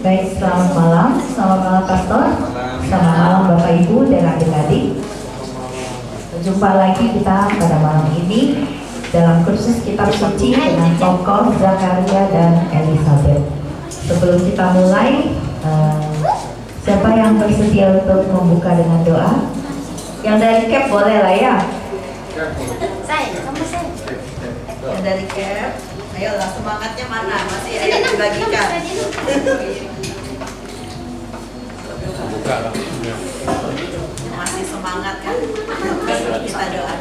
Baik, selamat malam Pastor, selamat malam Bapak Ibu dan adik-adik. Berjumpa lagi kita pada malam ini dalam kursus kitab suci dengan tokoh Zakaria dan Elizabeth. Sebelum kita mulai, siapa yang bersedia untuk membuka dengan doa? Yang dari CAP boleh lah ya. Yang dari CAP, ayolah, semangatnya mana? Masih ada dibagikan. Buka lah. Masih semangat kan? Kita doa.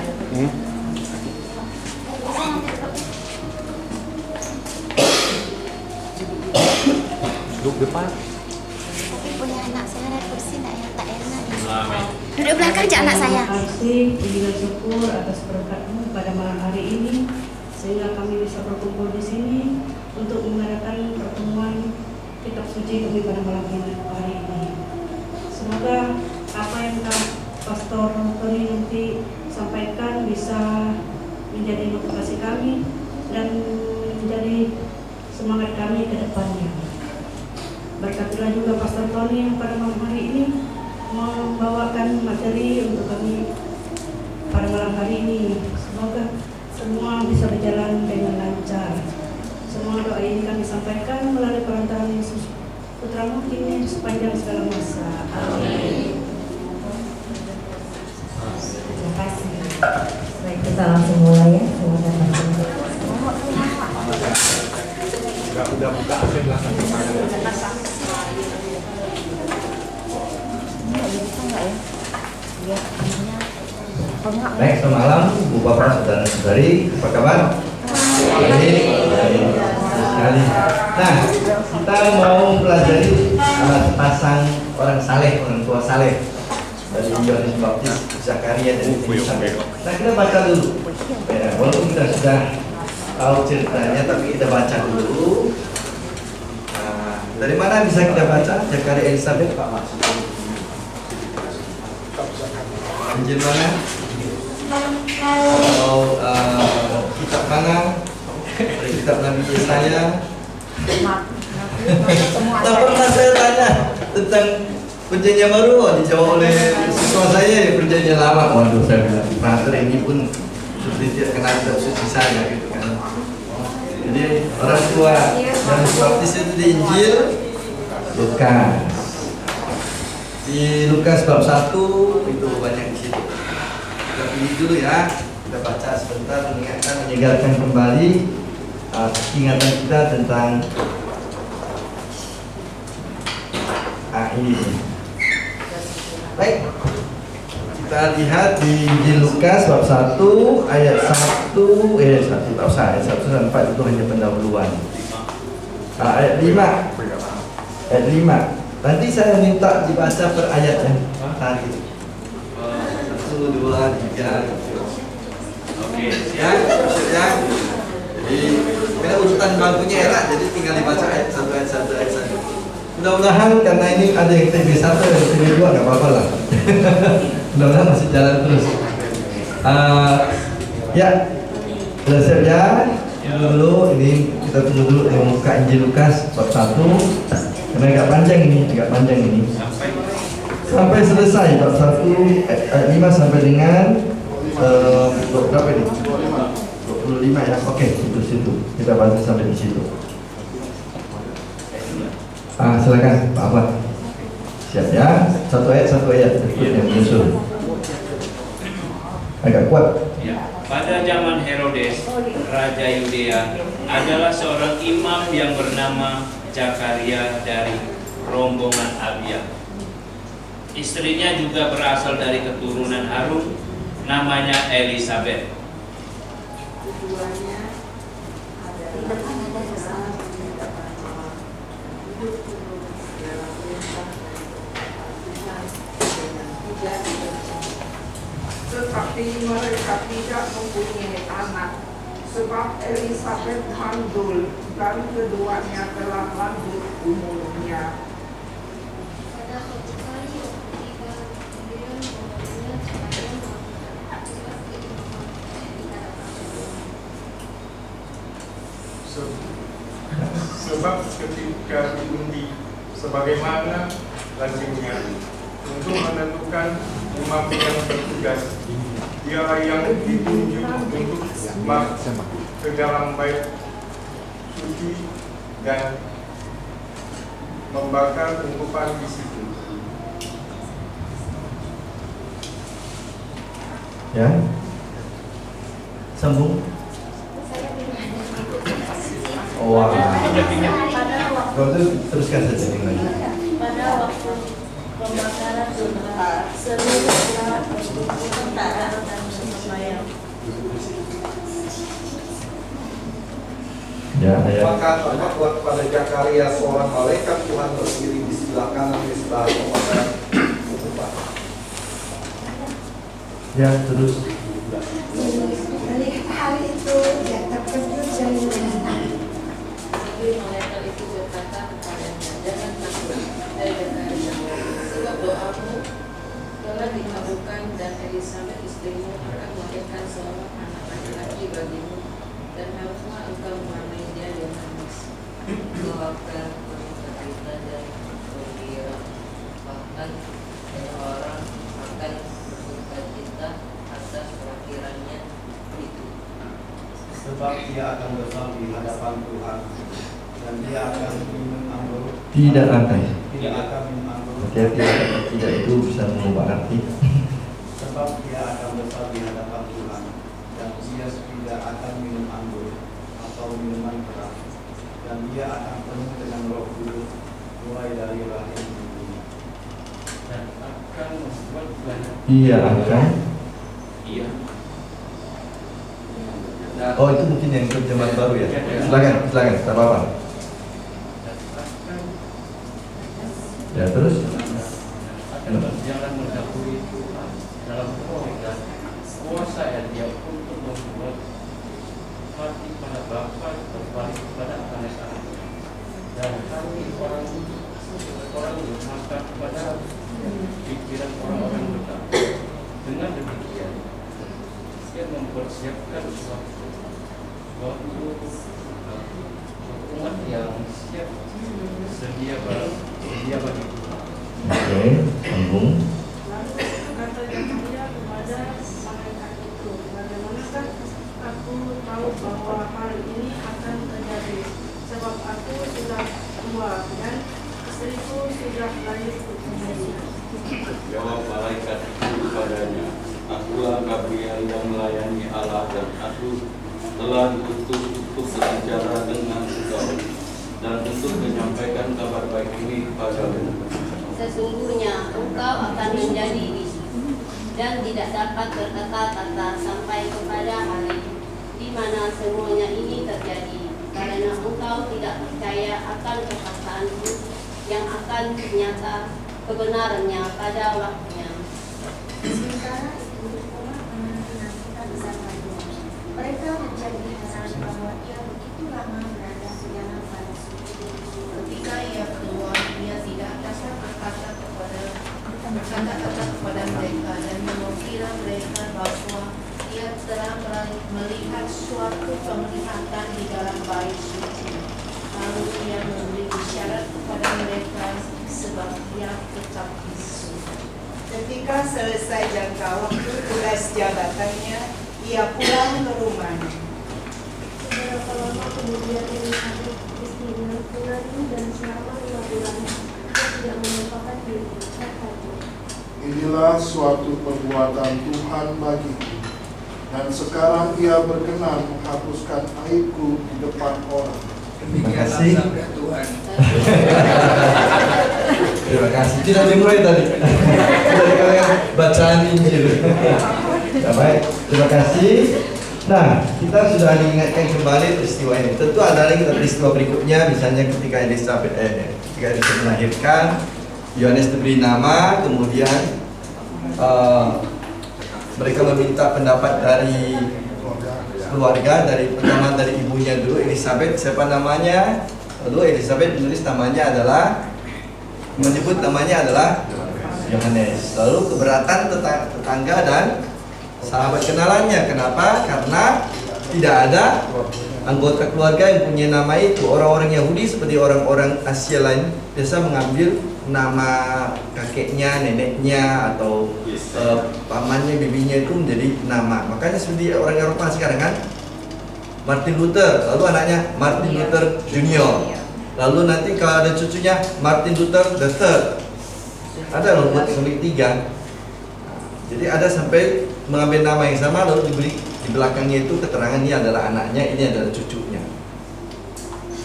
Duduk depan. Tapi punya anak saya ada kursi enggak ya? Tak enak. Amin. Duduk belakang aja anak saya. Terima kasih, puji dan syukur atas berkat-Mu pada malam hari ini, sehingga kami bisa berkumpul di sini untuk mengadakan pertemuan kitab suci kami pada malam hari ini. Semoga apa yang Pastor Tony nanti sampaikan bisa menjadi motivasi kami dan menjadi semangat kami ke depannya. Berkatilah juga Pastor Tony yang pada malam hari ini membawakan materi untuk kami pada malam hari ini. Semoga semua bisa berjalan dengan lancar. Semua doa ini kami sampaikan melalui perantaraan Yesus Putra-Mu ini sepanjang segala masa. Amin. Terima kasih. Baik, kita langsung mulai ya. Udah buka aja belakang. Baik, selamat malam Bu Bapak Saudara Saudari, apa kabar? Baik sekali. Nah, kita mau pelajari pasang orang saleh, orang tua saleh dari Yohanes Baptis, Zakaria dan Elizabeth. Nah, kita baca dulu. Ya, walaupun kita sudah tahu ceritanya, tapi kita baca dulu. Nah, dari mana bisa kita baca Zakaria Elizabeth, Pak Mas? Injil mana? Atau kitab mana? Kitab Nabi Yesaya. Tak pernah saya tanya tentang perjanjian baru, dijawab oleh siswa saya ya perjanjian lama. Waduh, saya bilang pastor ini pun seperti tidak kenal kitab suci saya gitu kan. Jadi orang tua Yohanes Baptis itu di Injil Lukas. Di Lukas bab 1 itu banyak di situ. Kita pilih dulu ya, kita baca sebentar menyegarkan kembali ingatan kita tentang ini. Baik, kita lihat di Injil Lukas bab 1 ayat 1 ayat 1 sampai 4 itu hanya pendahuluan. Ayat 5. Ayat 5. Nanti saya minta dibaca per ayatnya tadi. 1, 2, 3. Oke, ya. Jadi kita urutan bangkunya enak, jadi tinggal dibaca ayat 1, ayat 1, ayat 1. Mudah-mudahan karena ini ada yang TB1 dan TB2 nggak apa-apa lah. Mudah-mudahan masih jalan terus. Ya, sudah siap ya? Dulu ini kita tunggu dulu yang buka Injil Lukas bab 1. Karena agak panjang ini. Sampai selesai bab 1 ayat 5 sampai dengan berapa ini? 25 ya. Oke, situ. Kita baca sampai di situ. Silakan Pak Ahmad. Siap ya? Satu ayat yang menyusul. Agak kuat. Pada zaman Herodes, Raja Yudea, adalah seorang imam yang bernama Zakaria dari rombongan Abia. Istrinya juga berasal dari keturunan Harun, namanya Elizabeth. Tetapi mereka tidak mempunyai anak, sebab Elizabeth mandul dan keduanya telah lanjut umurnya. Sebab ketika diundi sebagaimana lazimnya untuk menentukan imam yang bertugas. Dialah yang ditunjuk untuk masuk ke dalam bait suci dan membakar ungkupan di situ. Ya, sambung. Oh, wah. Kalau itu teruskan saja yang lagi. Pada waktu pembakaran seluruh umat berkumpul dan bersembahyang. Ya, ya. Maka tampaklah kepada Zakaria seorang malaikat Tuhan berdiri di sebelah kanan mesbah pembakaran ungkupan. Ya, terus. Melihat hal itu, dia terkejut dan menangis. Tapi malaikat itu berkata kepadanya, jangan takut, hai Zakaria, sebab doamu telah dikabulkan dan Elisabet istrimu akan melahirkan seorang anak laki-laki bagimu, dan haruslah engkau menamai dia Yohanes. Engkau akan menderita dan bergembira, bahkan orang akan berduka cita atas kelahirannya itu. Sebab dia akan besar di hadapan Tuhan dan dia akan minum anggur. Tidak akan. Tidak akan minum anggur. Hati-hati, tidak itu bisa mengubah arti. Sebab dia akan besar di hadapan Tuhan dan dia tidak akan minum anggur atau minuman keras, dan dia akan penuh dengan Roh Kudus mulai dari rahim ibunya. Dan akan membuat banyak. Iya akan. Iya. Oh, itu mungkin yang terjemahan baru ya. Silakan, silakan, tak apa-apa. Ya, terus. Akan berjalan mendahului Tuhan dalam kebaikan, kuasa yang dia untuk membuat hati para bapa berbalik kepada anak-anaknya, dan hati orang durhaka kepada pikiran orang-orang benar. Dengan demikian, dia mempersiapkan suatu umat yang siap sedia bagi Tuhan. Oke, sambung. Lalu kata Zakaria kepada malaikat itu, bagaimanakah aku tahu bahwa hal ini akan terjadi? Sebab aku sudah tua dan istriku sudah lahir putrinya. Jawab malaikat itu kepadanya, akulah Gabriel yang melayani Allah dan aku telah diutus untuk berbicara dengan engkau dan untuk menyampaikan kabar baik ini kepadamu. Sesungguhnya engkau akan menjadi bisu dan tidak dapat berkata-kata sampai kepada hari di mana semuanya ini terjadi, karena engkau tidak percaya akan perkataanku yang akan nyata kebenarannya pada waktunya. Sementara itu, umat menanti-nantikan Zakaria. Mereka menjadi heran bahwa ia begitu lama berada di dalam bait suci. Ketika ia keluar, ia tidak berkata-kata kepada mereka dan mengira mereka bahwa ia telah melihat suatu penglihatan di dalam bait suci. Lalu ia memberi isyarat kepada mereka sebab ia tetap bisu. Ketika selesai jangka waktu tugas jabatannya, ia pulang ke rumahnya. Beberapa lama kemudian Elisabet istrinya mengandung dan selama 5 bulan ia tidak melupakan diri. Inilah suatu perbuatan Tuhan bagiku, dan sekarang ia berkenan menghapuskan aibku di depan orang. Terima kasih. Terima kasih. Tidak dimulai tadi. Dari kalian bacaan Injil. Ya, baik. Terima kasih. Nah, kita sudah diingatkan kembali peristiwa ini. Tentu ada lagi peristiwa berikutnya, misalnya ketika Elisabet melahirkan, Yohanes diberi nama, kemudian mereka meminta pendapat dari keluarga, pertama dari ibunya dulu, Elisabet, siapa namanya? Lalu Elisabet menulis namanya adalah, menyebut namanya adalah Yohanes. Lalu keberatan tetangga dan sahabat kenalannya. Kenapa? Karena tidak ada anggota keluarga yang punya nama itu. Orang-orang Yahudi seperti orang-orang Asia lain biasa mengambil nama kakeknya, neneknya, atau pamannya, bibinya itu menjadi nama. Makanya seperti orang Eropa sekarang kan, Martin Luther, lalu anaknya Martin Luther Junior. Lalu nanti kalau ada cucunya Martin Luther the Third. Ada loh buat sampai 3. Jadi ada sampai mengambil nama yang sama lalu diberi di belakangnya itu keterangan ini adalah anaknya, ini adalah cucunya.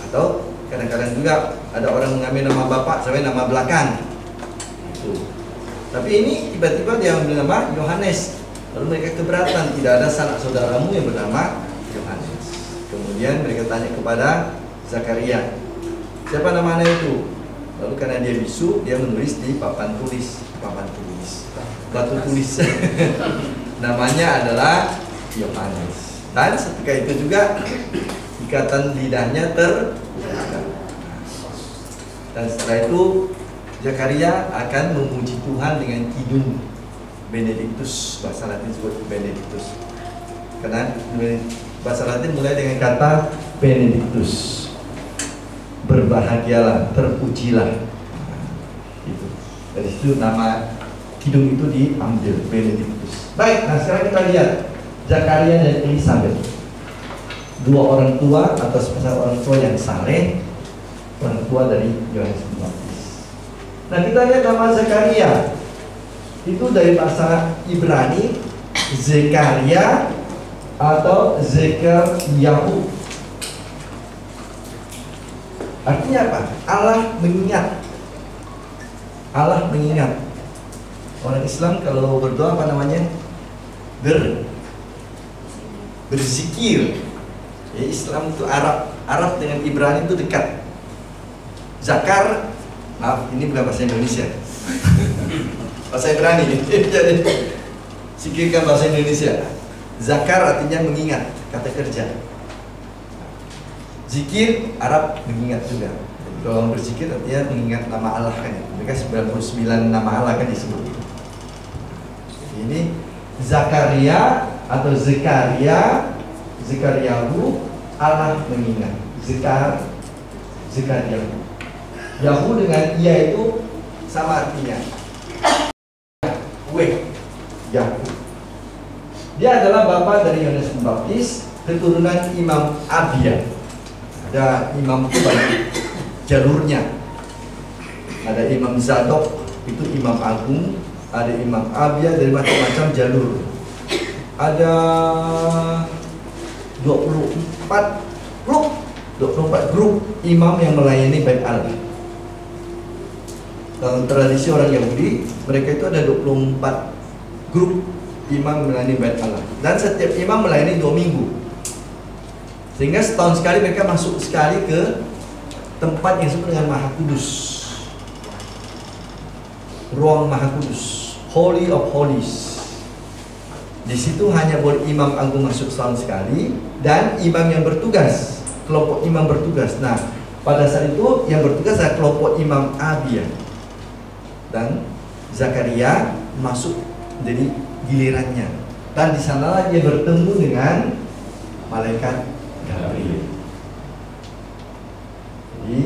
Atau kadang-kadang juga ada orang mengambil nama bapak sampai nama belakang. Tapi ini tiba-tiba dia ambil nama Yohanes. Lalu mereka keberatan, tidak ada sanak saudaramu yang bernama Yohanes. Kemudian mereka tanya kepada Zakaria, siapa nama anak itu? Lalu karena dia bisu, dia menulis di papan tulis, batu tulis. Namanya adalah Yohanes. Dan ketika itu juga ikatan lidahnya terbuka. Dan setelah itu Zakaria akan memuji Tuhan dengan kidung Benedictus, bahasa Latin disebut Benedictus. Karena bahasa Latin mulai dengan kata Benedictus, berbahagialah, terpujilah. Itu. Dari situ nama kidung itu diambil, Benedictus. Baik, nah sekarang kita lihat Zakaria dan Elisabeth, dua orang tua atau sepasang orang tua yang saleh, orang tua dari Yohanes Pembaptis. Nah kita lihat nama Zakaria itu dari bahasa Ibrani Zekaria atau Zekaryahu. Artinya apa? Allah mengingat. Allah mengingat. Orang Islam kalau berdoa apa namanya? Berzikir. Ya, Islam itu Arab dengan Ibrani itu dekat. Zakar, maaf ini bukan bahasa Indonesia. Bahasa Ibrani. Jadi zikirkan bahasa Indonesia. Zakar artinya mengingat, kata kerja. Zikir Arab mengingat juga. Jadi, kalau orang berzikir artinya mengingat nama Allah kan. Mereka 99 nama Allah kan disebut. Ini Zakaria atau Zekaryahu, Allah mengingat. Zekaryahu. Yahu dengan ia itu sama artinya. Yahu. Dia adalah bapa dari Yohanes Pembaptis, keturunan Imam Abia. Ada imam itu banyak jalurnya. Ada Imam Zadok, itu imam agung. Ada Imam Abia dari macam-macam jalur. Ada 24 grup imam yang melayani Bait Allah. Dalam tradisi orang Yahudi, mereka itu ada 24 grup imam melayani Bait Allah. Dan setiap imam melayani 2 minggu. Sehingga setahun sekali mereka masuk sekali ke tempat yang disebut dengan Maha Kudus. Ruang Maha Kudus, Holy of Holies. Di situ hanya boleh imam agung masuk setahun sekali dan imam yang bertugas, kelompok imam bertugas. Nah, pada saat itu yang bertugas adalah kelompok Imam Abia. Dan Zakaria masuk jadi gilirannya. Dan di sanalah dia bertemu dengan malaikat Gabriel. Jadi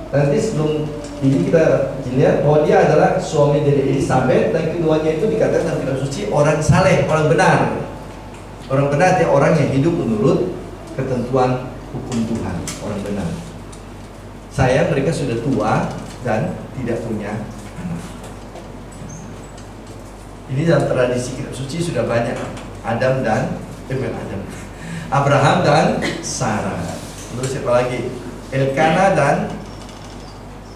nanti sebelum ini kita lihat bahwa dia adalah suami dari Elisabeth dan keduanya itu dikatakan dalam kitab suci orang saleh, orang benar. Orang benar artinya orang yang hidup menurut ketentuan hukum Tuhan, orang benar. Sayang mereka sudah tua dan tidak punya anak. Ini dalam tradisi kitab suci sudah banyak. Abraham dan Sarah. Terus siapa lagi? Elkana dan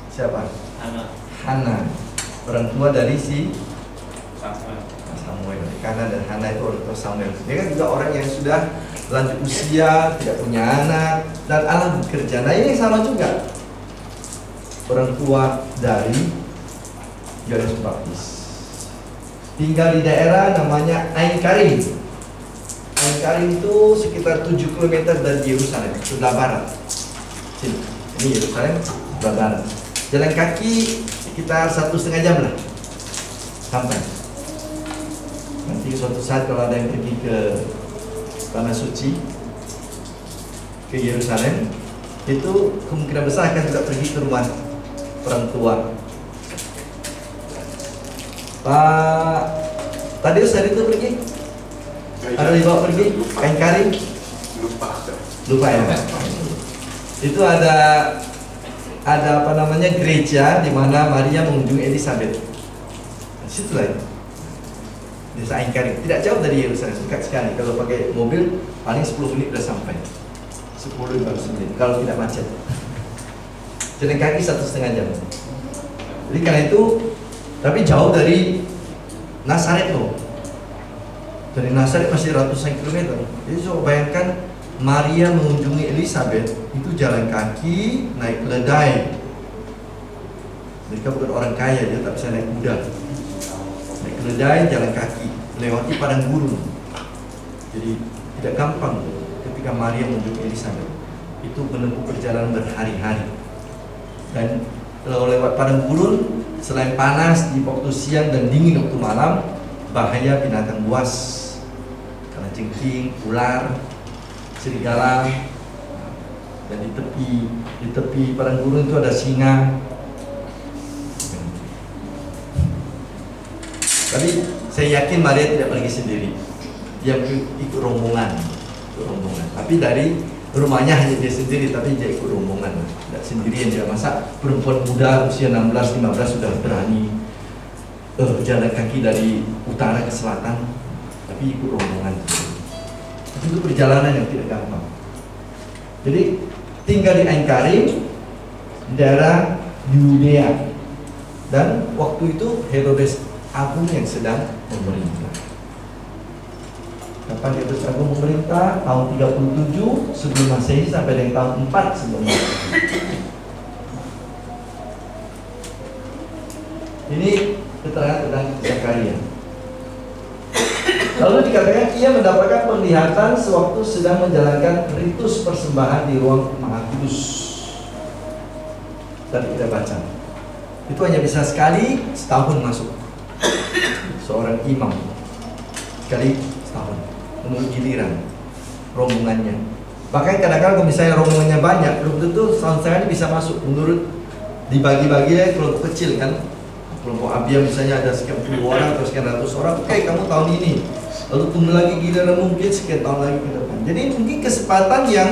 siapa? Hana. Orang tua dari si Samuel. Elkana dan Hana itu orang tua Samuel. Dia kan juga orang yang sudah lanjut usia, tidak punya anak, dan Allah bekerja. Nah ini sama juga. Orang tua dari Yohanes Pembaptis tinggal di daerah namanya Ain Karim. Ain Karim itu sekitar 7 km dari Yerusalem, sebelah barat. Sini, ini Yerusalem, sebelah barat. Jalan kaki sekitar 1,5 jam lah sampai. Nanti suatu saat kalau ada yang pergi ke Tanah Suci, ke Yerusalem, itu kemungkinan besar akan juga pergi ke rumah orang tua. Pak Tadius hari itu pergi? Ada dibawa pergi? Kain karing? Lupa ya. Itu ada apa namanya gereja di mana Maria mengunjungi Elizabeth. Di situ lah. Desa Kain Karing. Tidak jauh dari Yerusalem, dekat sekali. Kalau pakai mobil paling 10 menit sudah sampai. 10-15 menit kalau tidak macet. Jalan kaki 1,5 jam. Jadi karena itu, tapi jauh dari Nazaret loh. Dari Nazaret masih ratusan kilometer. Jadi coba bayangkan Maria mengunjungi Elizabeth itu jalan kaki, naik keledai. Mereka bukan orang kaya, dia tak bisa naik kuda. Naik keledai, jalan kaki, melewati padang gurun. Jadi tidak gampang ketika Maria mengunjungi Elizabeth. Itu menempuh perjalanan berhari-hari. Dan kalau lewat padang gurun, selain panas di waktu siang dan dingin waktu malam, bahaya binatang buas, kalajengking, ular, serigala. Dan di tepi padang gurun itu ada singa. Tapi saya yakin Maria tidak pergi sendiri, dia ikut rombongan. Tapi dari rumahnya hanya dia sendiri, tapi dia ikut rombongan, tidak sendirian dia. Masa perempuan muda usia 16-15 sudah berani jalan kaki dari utara ke selatan, tapi ikut rombongan. Itu perjalanan yang tidak gampang. Jadi tinggal di Kain Karing, di daerah Yudea, dan waktu itu Herodes Agung yang sedang memerintah. Kapan Herodes Agung memerintah? Tahun 37 sebelum Masehi sampai dengan tahun 4 sebelum Masehi. Ini keterangan tentang Zakaria. Lalu dikatakan ia mendapatkan penglihatan sewaktu sedang menjalankan ritus persembahan di ruang Maha Kudus. Tadi kita baca. Itu hanya bisa sekali setahun masuk. Seorang imam sekali setahun, menurut giliran rombongannya. Bahkan kadang-kadang kalau misalnya rombongannya banyak, belum tentu setahun sekali bisa masuk. Menurut dibagi-bagi ya kelompok kecil kan. Kelompok Abia misalnya ada sekian puluh orang atau sekian ratus orang, oke kamu tahun ini, lalu tunggu lagi giliran mungkin sekian tahun lagi ke depan. Jadi mungkin kesempatan yang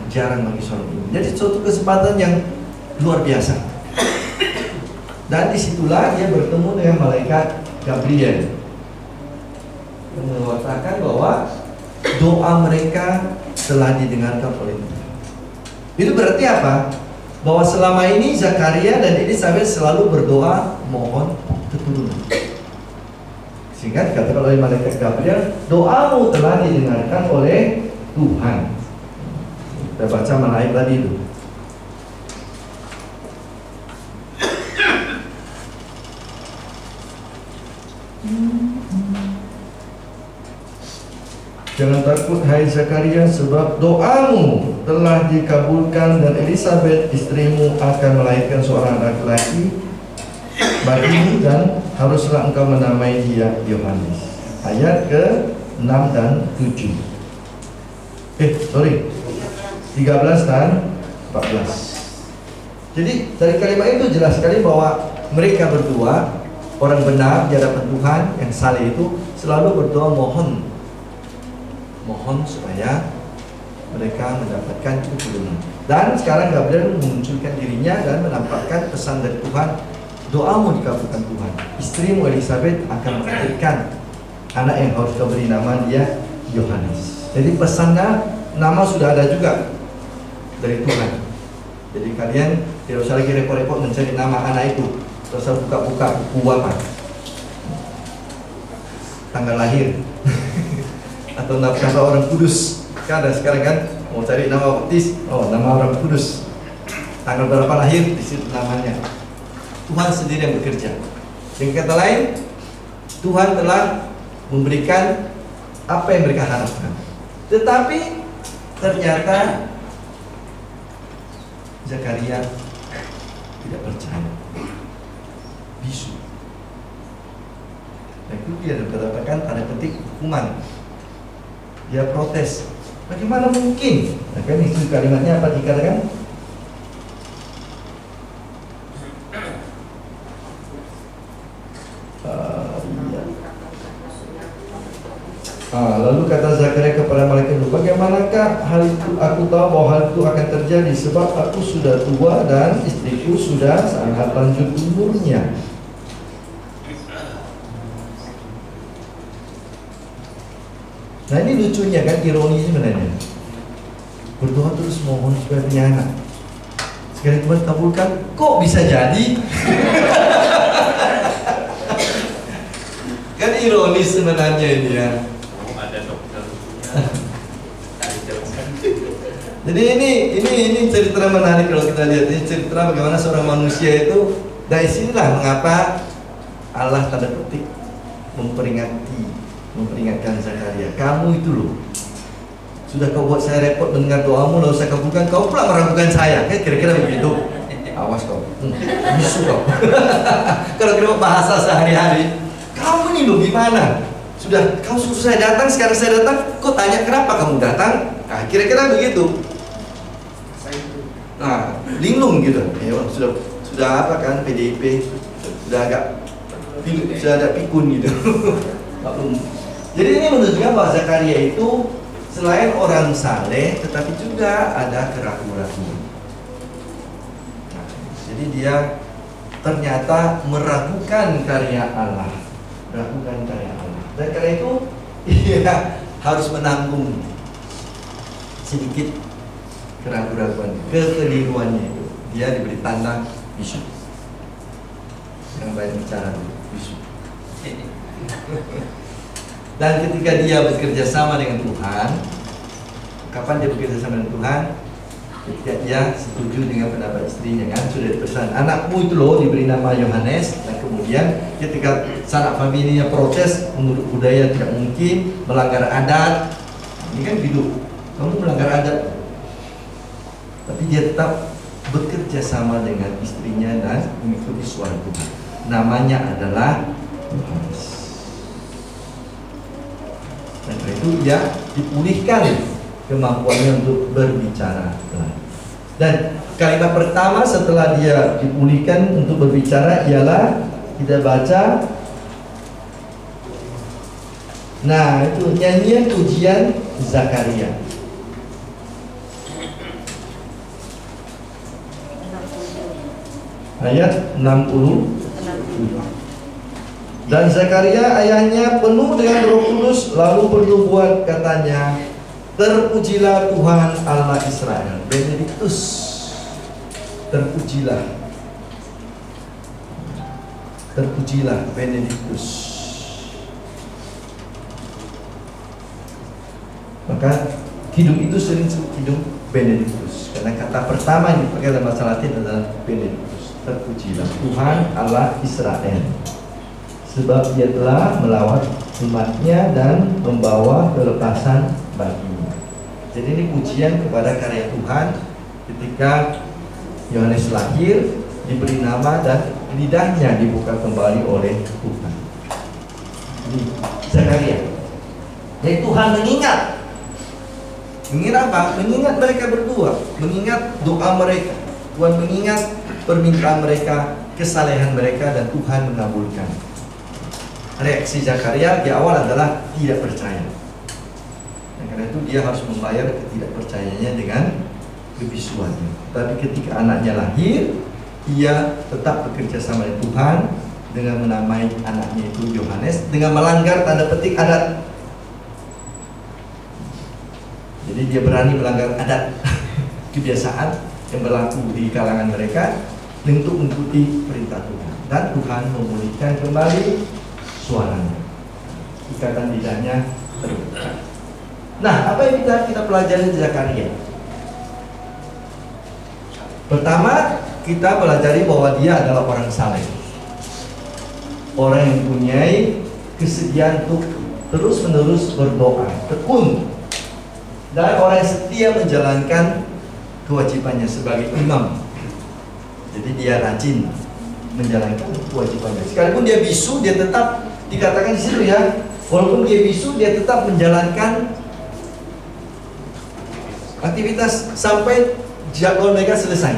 jarang bagi seorang imam. Jadi suatu kesempatan yang luar biasa. Dan disitulah dia bertemu dengan malaikat Gabriel yang mengatakan bahwa doa mereka telah didengarkan oleh Tuhan. Itu berarti apa? Bahwa selama ini Zakaria dan Elizabeth selalu berdoa mohon keturunan. Sehingga dikatakan oleh malaikat Gabriel, doamu telah didengarkan oleh Tuhan. Kita baca malaikat tadi itu. Jangan takut hai Zakaria, sebab doamu telah dikabulkan dan Elizabeth istrimu akan melahirkan seorang laki-laki bagimu dan haruslah engkau menamai dia Yohanes. Ayat ke-6 dan 7. 13 dan 14. Jadi dari kalimat itu jelas sekali bahwa mereka berdua orang benar di hadapan Tuhan yang saleh itu selalu berdoa mohon supaya mereka mendapatkan keturunan. Dan sekarang Gabriel memunculkan dirinya dan menampakkan pesan dari Tuhan, doamu dikabulkan Tuhan. Istrimu Elizabeth akan melahirkan anak yang harus kau beri nama dia Yohanes. Jadi pesannya nama sudah ada juga dari Tuhan. Jadi kalian tidak usah lagi repot-repot mencari nama anak itu. Terus buka-buka buku apa, tanggal lahir atau nama orang kudus. Kan ada sekarang kan mau cari nama baptis, nama orang kudus, tanggal berapa lahir, di situ namanya. Tuhan sendiri yang bekerja. Dengan kata lain, Tuhan telah memberikan apa yang mereka harapkan. Tetapi ternyata Zakaria tidak percaya, bisu. Dan itu dia dikatakan tanda petik hukuman. Dia protes Bagaimana mungkin? Nah, kan itu kalimatnya apa dikatakan? Lalu kata Zakaria kepada malaikat itu, bagaimanakah hal itu? Aku tahu bahwa hal itu akan terjadi sebab aku sudah tua dan istriku sudah sangat lanjut umurnya. Nah ini lucunya kan, ironi sebenarnya. Berdoa terus mohon supaya punya anak. Sekali Tuhan kabulkan, kok bisa jadi? Kan ironis sebenarnya ini ya. Ada dokter. Jadi ini cerita menarik kalau kita lihat. Ini cerita bagaimana seorang manusia itu. Dari sinilah mengapa Allah tanda petik memperingatkan Zakaria, kamu itu loh, sudah kau buat saya repot mendengar doamu, lalu saya kabulkan, kau pula meragukan saya. Kan kira-kira begitu. Awas kau, bisu kau. Kalau kita bahasa sehari-hari, kamu nih loh gimana? Sudah kau suruh saya datang, sekarang saya datang, kau tanya kenapa kamu datang? Nah, kira-kira begitu. Nah, linglung gitu. Ya, sudah apa kan PDIP, sudah ada pikun gitu. Jadi ini menunjukkan bahwa Zakaria itu selain orang saleh, tetapi juga ada keraguan-keraguan. Nah, jadi dia ternyata meragukan karya Allah, Dan karena itu ia harus menanggung sedikit keraguan-keraguan, kekeliruannya itu. Dia diberi tanda bisu. Yang banyak bicara bisu. Dan ketika dia bekerja sama dengan Tuhan, kapan dia bekerja sama dengan Tuhan? Ketika dia setuju dengan pendapat istrinya, kan sudah dipesan, anakmu itu loh diberi nama Yohanes. Dan kemudian ketika sanak familinya protes, menurut budaya tidak mungkin, melanggar adat. Ini kan hidup, kamu melanggar adat. Tapi dia tetap bekerja sama dengan istrinya dan mengikuti suara Tuhan. Namanya adalah Yohanes. Dan karena itu dia dipulihkan kemampuannya untuk berbicara. Dan kalimat pertama setelah dia dipulihkan untuk berbicara ialah kita baca. Nah, itu nyanyian pujian Zakaria. Ayat 60. Dan Zakaria ayahnya penuh dengan Roh Kudus, lalu bernubuat katanya, terpujilah Tuhan Allah Israel, Benedictus. Terpujilah Benedictus. Maka hidup itu sering disebut hidup Benedictus, karena kata pertama yang dipakai dalam bahasa Latin adalah Benedictus. Terpujilah Tuhan Allah Israel, sebab dia telah melawat umatnya dan membawa kelepasan baginya. Jadi ini pujian kepada karya Tuhan ketika Yohanes lahir, diberi nama dan lidahnya dibuka kembali oleh Tuhan. Ini Zakaria. Jadi Tuhan mengingat apa? Mengingat mereka berdua, mengingat doa mereka. Tuhan mengingat permintaan mereka, kesalehan mereka, dan Tuhan mengabulkan. Reaksi Zakaria di awal adalah tidak percaya. Dan karena itu dia harus membayar ketidakpercayaannya dengan kebisuannya. Tapi ketika anaknya lahir, ia tetap bekerja sama dengan Tuhan dengan menamai anaknya itu Yohanes, dengan melanggar tanda petik adat. Jadi dia berani melanggar adat kebiasaan yang berlaku di kalangan mereka untuk mengikuti perintah Tuhan. Dan Tuhan memulihkan kembali suaranya, ikatan lidahnya terbuka. Nah, apa yang kita pelajari dari Zakaria? Pertama, kita pelajari bahwa dia adalah orang saleh, orang yang mempunyai kesediaan untuk terus-menerus berdoa, tekun, dan orang yang setia menjalankan kewajibannya sebagai imam. Jadi dia rajin menjalankan kewajibannya. Sekalipun dia bisu, dia tetap dikatakan di situ ya, walaupun dia bisu, dia tetap menjalankan aktivitas sampai jadwal mereka selesai.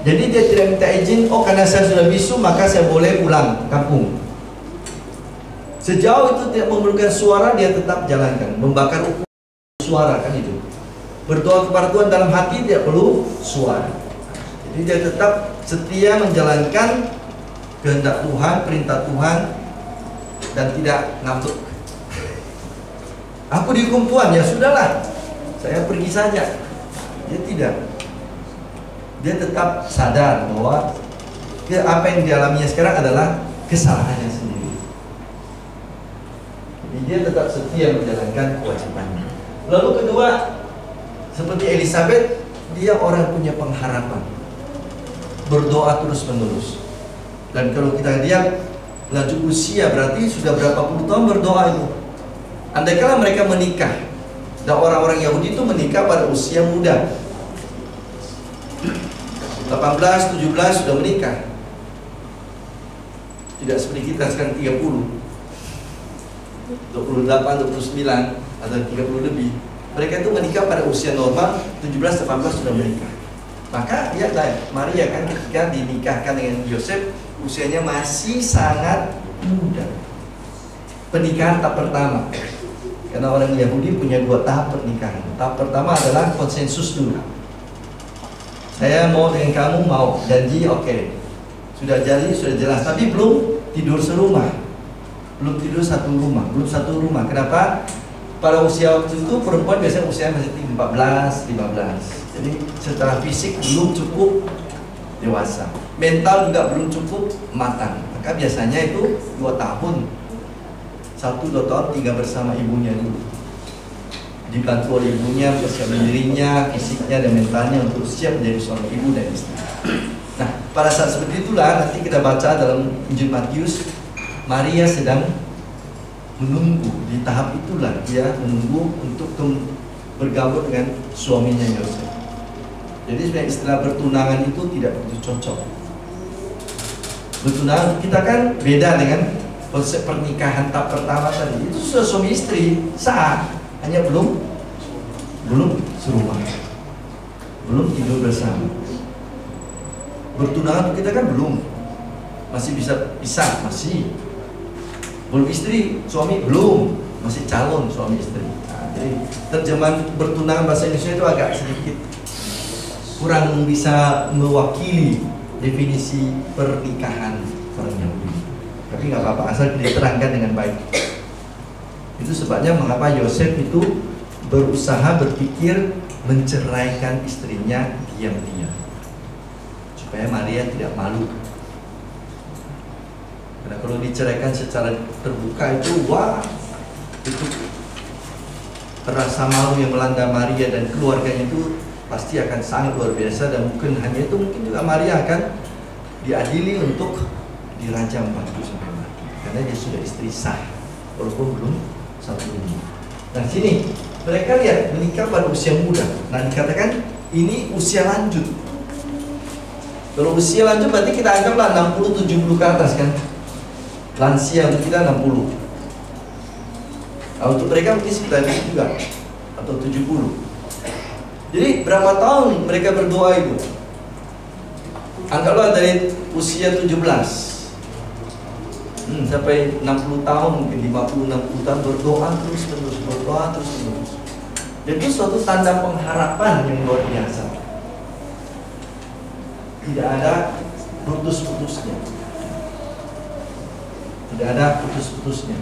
Jadi dia tidak minta izin, oh karena saya sudah bisu maka saya boleh pulang kampung. Sejauh itu tidak memerlukan suara, dia tetap jalankan, membakar suara, kan itu. Berdoa kepada Tuhan dalam hati tidak perlu suara. Jadi dia tetap setia menjalankan kehendak Tuhan, perintah Tuhan, dan tidak ngambek. Aku dihukum Tuhan, ya sudahlah, saya pergi saja. Dia tidak. Dia tetap sadar bahwa apa yang dialaminya sekarang adalah kesalahannya sendiri. Jadi dia tetap setia menjalankan kewajibannya. Lalu kedua, seperti Elizabeth, dia orang punya pengharapan, berdoa terus menerus. Dan kalau kita lihat lanjut usia, berarti sudah berapa puluh tahun berdoa itu. Andai kala mereka menikah, dan orang-orang Yahudi itu menikah pada usia muda, 18, 17 sudah menikah. Tidak seperti kita sekarang 30, 28, 29 atau 30 lebih. Mereka itu menikah pada usia normal, 17, 18 sudah menikah. Maka ya Maria kan ketika dinikahkan dengan Yosef, usianya masih sangat muda. Pernikahan tahap pertama. Karena orang Yahudi punya 2 tahap pernikahan. Tahap pertama adalah konsensus dulu. Saya mau dengan kamu, mau, janji, oke. Sudah jadi, sudah jelas, tapi belum tidur serumah. Belum tidur satu rumah, belum satu rumah. Kenapa? Pada usia waktu itu perempuan biasanya usia masih 14, 15. Jadi secara fisik belum cukup dewasa, mental juga belum cukup matang. Maka biasanya itu 2 tahun, 1-2 tahun tinggal bersama ibunya dulu, dibantu oleh ibunya, persiapan dirinya, fisiknya dan mentalnya untuk siap menjadi seorang ibu dan istri. Nah, pada saat seperti itulah nanti kita baca dalam Injil Matius, Maria sedang menunggu. Di tahap itulah dia menunggu untuk bergaul dengan suaminya Yosef. Jadi sebenarnya istilah bertunangan itu tidak begitu cocok. Bertunangan kita kan beda dengan konsep pernikahan tahap pertama tadi. Itu sudah suami istri, sah, hanya belum serumah, belum tidur bersama. Bertunangan kita kan belum, masih bisa pisah, masih belum istri, suami belum, masih calon suami istri. Nah, jadi terjemahan bertunangan bahasa Indonesia itu agak sedikit kurang bisa mewakili definisi pernikahan orang Yahudi. Tapi nggak apa-apa, asal diterangkan dengan baik. Itu sebabnya mengapa Yosef itu berusaha berpikir menceraikan istrinya diam-diam, supaya Maria tidak malu. Karena kalau diceraikan secara terbuka itu, wah, itu rasa malu yang melanda Maria dan keluarganya itu pasti akan sangat luar biasa. Dan mungkin hanya itu, mungkin juga Maria akan diadili untuk dirajam batu sampai mati, karena dia sudah istri sah walaupun belum satu rumah. Nah sini mereka lihat menikah pada usia muda. Nah dikatakan ini usia lanjut. Kalau usia lanjut berarti kita anggaplah 60-70 ke atas kan. Lansia untuk kita 60. Nah, untuk mereka mungkin sekitar itu juga, atau 70. Jadi berapa tahun mereka berdoa itu? Anggaplah dari usia 17 sampai 60 tahun, mungkin 50-60 tahun berdoa terus menerus, berdoa terus menerus. Jadi suatu tanda pengharapan yang luar biasa. Tidak ada putus-putusnya. Tidak ada putus-putusnya.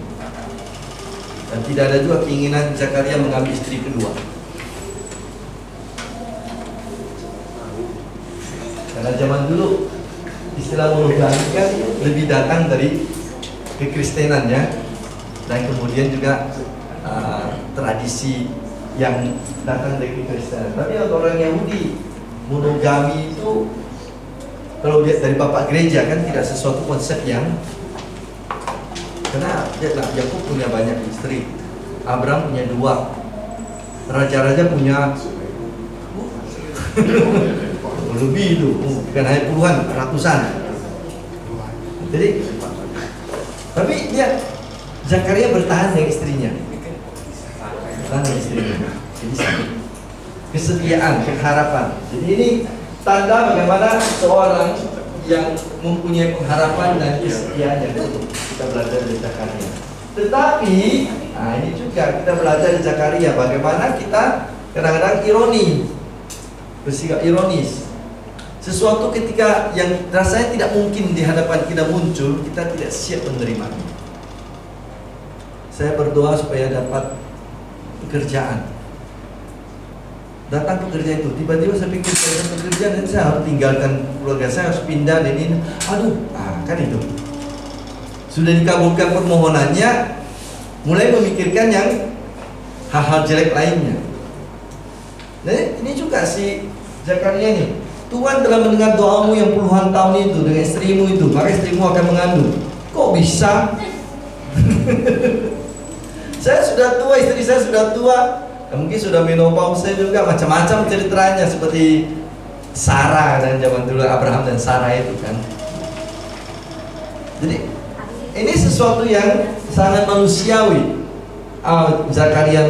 Dan tidak ada juga keinginan Zakaria mengambil istri kedua. Karena zaman dulu istilah monogami kan lebih datang dari kekristenan ya, dan kemudian juga tradisi yang datang dari kekristenan. Tapi untuk orang Yahudi, monogami itu kalau lihat dari bapak gereja kan tidak sesuatu konsep yang, karena Yakub punya banyak istri, Abraham punya 2, raja-raja punya lebih itu, bukan hanya puluhan, ratusan. Jadi, tapi dia Zakaria bertahan dengan istrinya, bertahan dengan istrinya. Jadi kesetiaan, pengharapan. Jadi ini tanda bagaimana seorang yang mempunyai pengharapan dan kesetiaan yang betul. Kita belajar dari Zakaria. Tetapi, nah ini juga kita belajar dari Zakaria bagaimana kita kadang-kadang ironi, bersikap ironis. Sesuatu ketika yang rasanya tidak mungkin di hadapan kita muncul, kita tidak siap menerimanya. Saya berdoa supaya dapat pekerjaan. Datang pekerjaan itu, tiba-tiba saya pikir saya dapat pekerjaan dan saya harus tinggalkan keluarga saya, harus pindah dan ini. Aduh, kan itu. Sudah dikabulkan permohonannya, mulai memikirkan yang hal-hal jelek lainnya. Nah, ini juga si Zakaria ini. Tuhan telah mendengar doamu yang puluhan tahun itu dengan istrimu itu, maka istrimu akan mengandung. Kok bisa? Saya sudah tua, istri saya sudah tua, mungkin sudah menopause juga, macam-macam ceritanya seperti Sarah dan zaman dulu Abraham dan Sarah itu kan. Jadi ini sesuatu yang sangat manusiawi. Zakaria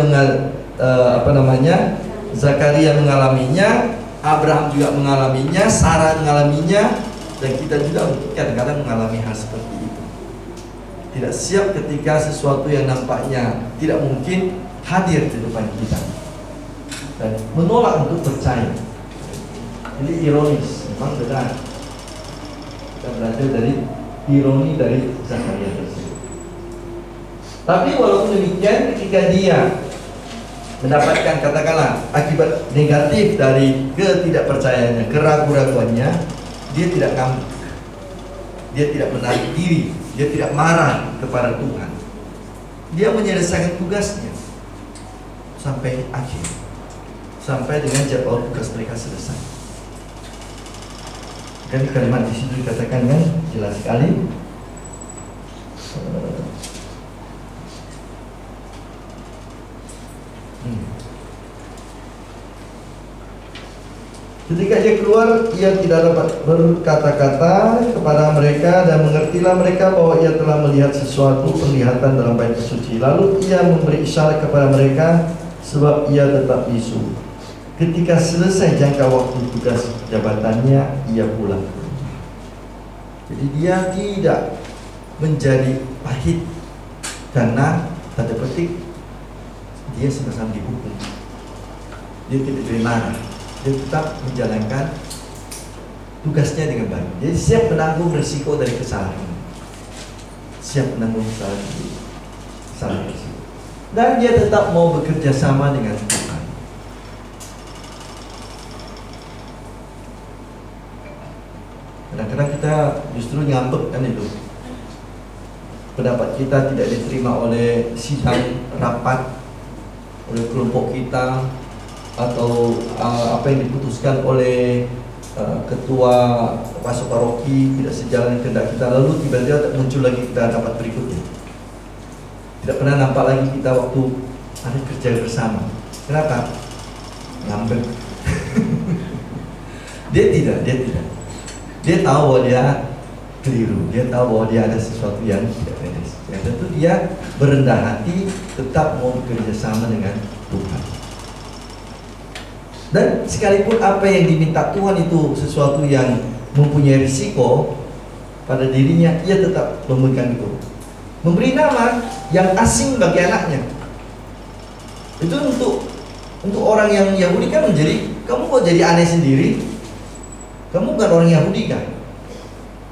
Zakaria mengalaminya, Abraham juga mengalaminya, Sarah mengalaminya, dan kita juga kadang-kadang mengalami hal seperti itu. Tidak siap ketika sesuatu yang nampaknya tidak mungkin hadir di depan kita, dan menolak untuk percaya. Jadi ironis, memang benar. Kita belajar dari ironi dari Zakaria tersebut. Tapi walaupun demikian, ketika dia mendapatkan katakanlah akibat negatif dari ketidakpercayaannya, keraguan-raguannya, dia tidak ngambek, dia tidak menarik diri, dia tidak marah kepada Tuhan. Dia menyelesaikan tugasnya sampai akhir, sampai dengan jadwal tugas mereka selesai. Dan kalimat di situ dikatakan kan jelas sekali. Ketika dia keluar, ia tidak dapat berkata-kata kepada mereka, dan mengertilah mereka bahwa ia telah melihat sesuatu penglihatan dalam bait suci. Lalu ia memberi isyarat kepada mereka, sebab ia tetap bisu. Ketika selesai jangka waktu tugas jabatannya, ia pulang. Jadi dia tidak menjadi pahit karena tanda petik dia sama-sama dihukum. Dia tidak terima. Dia tetap menjalankan tugasnya dengan baik. Jadi siap menanggung risiko dari kesalahan, siap menanggung kesalahan tersebut, dan dia tetap mau bekerja sama dengan Tuhan. Kadang-kadang kita justru ngambek kan itu. Pendapat kita tidak diterima oleh sidang rapat, oleh kelompok kita, atau apa yang diputuskan oleh ketua pasuk paroki tidak sejalan dengan kehendak kita, lalu tiba-tiba muncul lagi kita dapat berikutnya. Tidak pernah nampak lagi kita waktu ada kerja bersama. Kenapa? Ngambek. Dia tidak. Dia tahu bahwa dia keliru. Dia tahu bahwa dia ada sesuatu yang tidak beres. Ya, tentu dia berendah hati, tetap mau bekerja sama dengan Tuhan. Dan sekalipun apa yang diminta Tuhan itu sesuatu yang mempunyai risiko pada dirinya, ia tetap memegang itu. Memberi nama yang asing bagi anaknya. Itu untuk orang yang Yahudi kan menjadi, kamu kok jadi aneh sendiri? Kamu bukan orang Yahudi kan?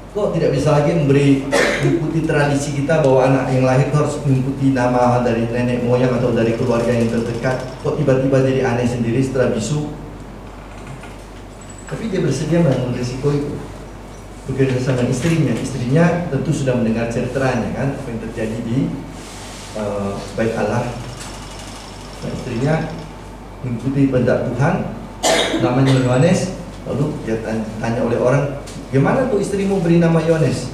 Kok tidak bisa lagi mengikuti tradisi kita bahwa anak yang lahir harus mengikuti nama dari nenek moyang atau dari keluarga yang terdekat? Kok tiba-tiba jadi aneh sendiri setelah bisu? Tapi dia bersedia menanggung risiko itu, bekerja sama istrinya. Istrinya tentu sudah mendengar ceritanya kan, apa yang terjadi di bait Allah. Nah, istrinya mengikuti kehendak Tuhan, namanya Yohanes. Lalu dia tanya oleh orang, gimana tuh istrimu beri nama Yohanes?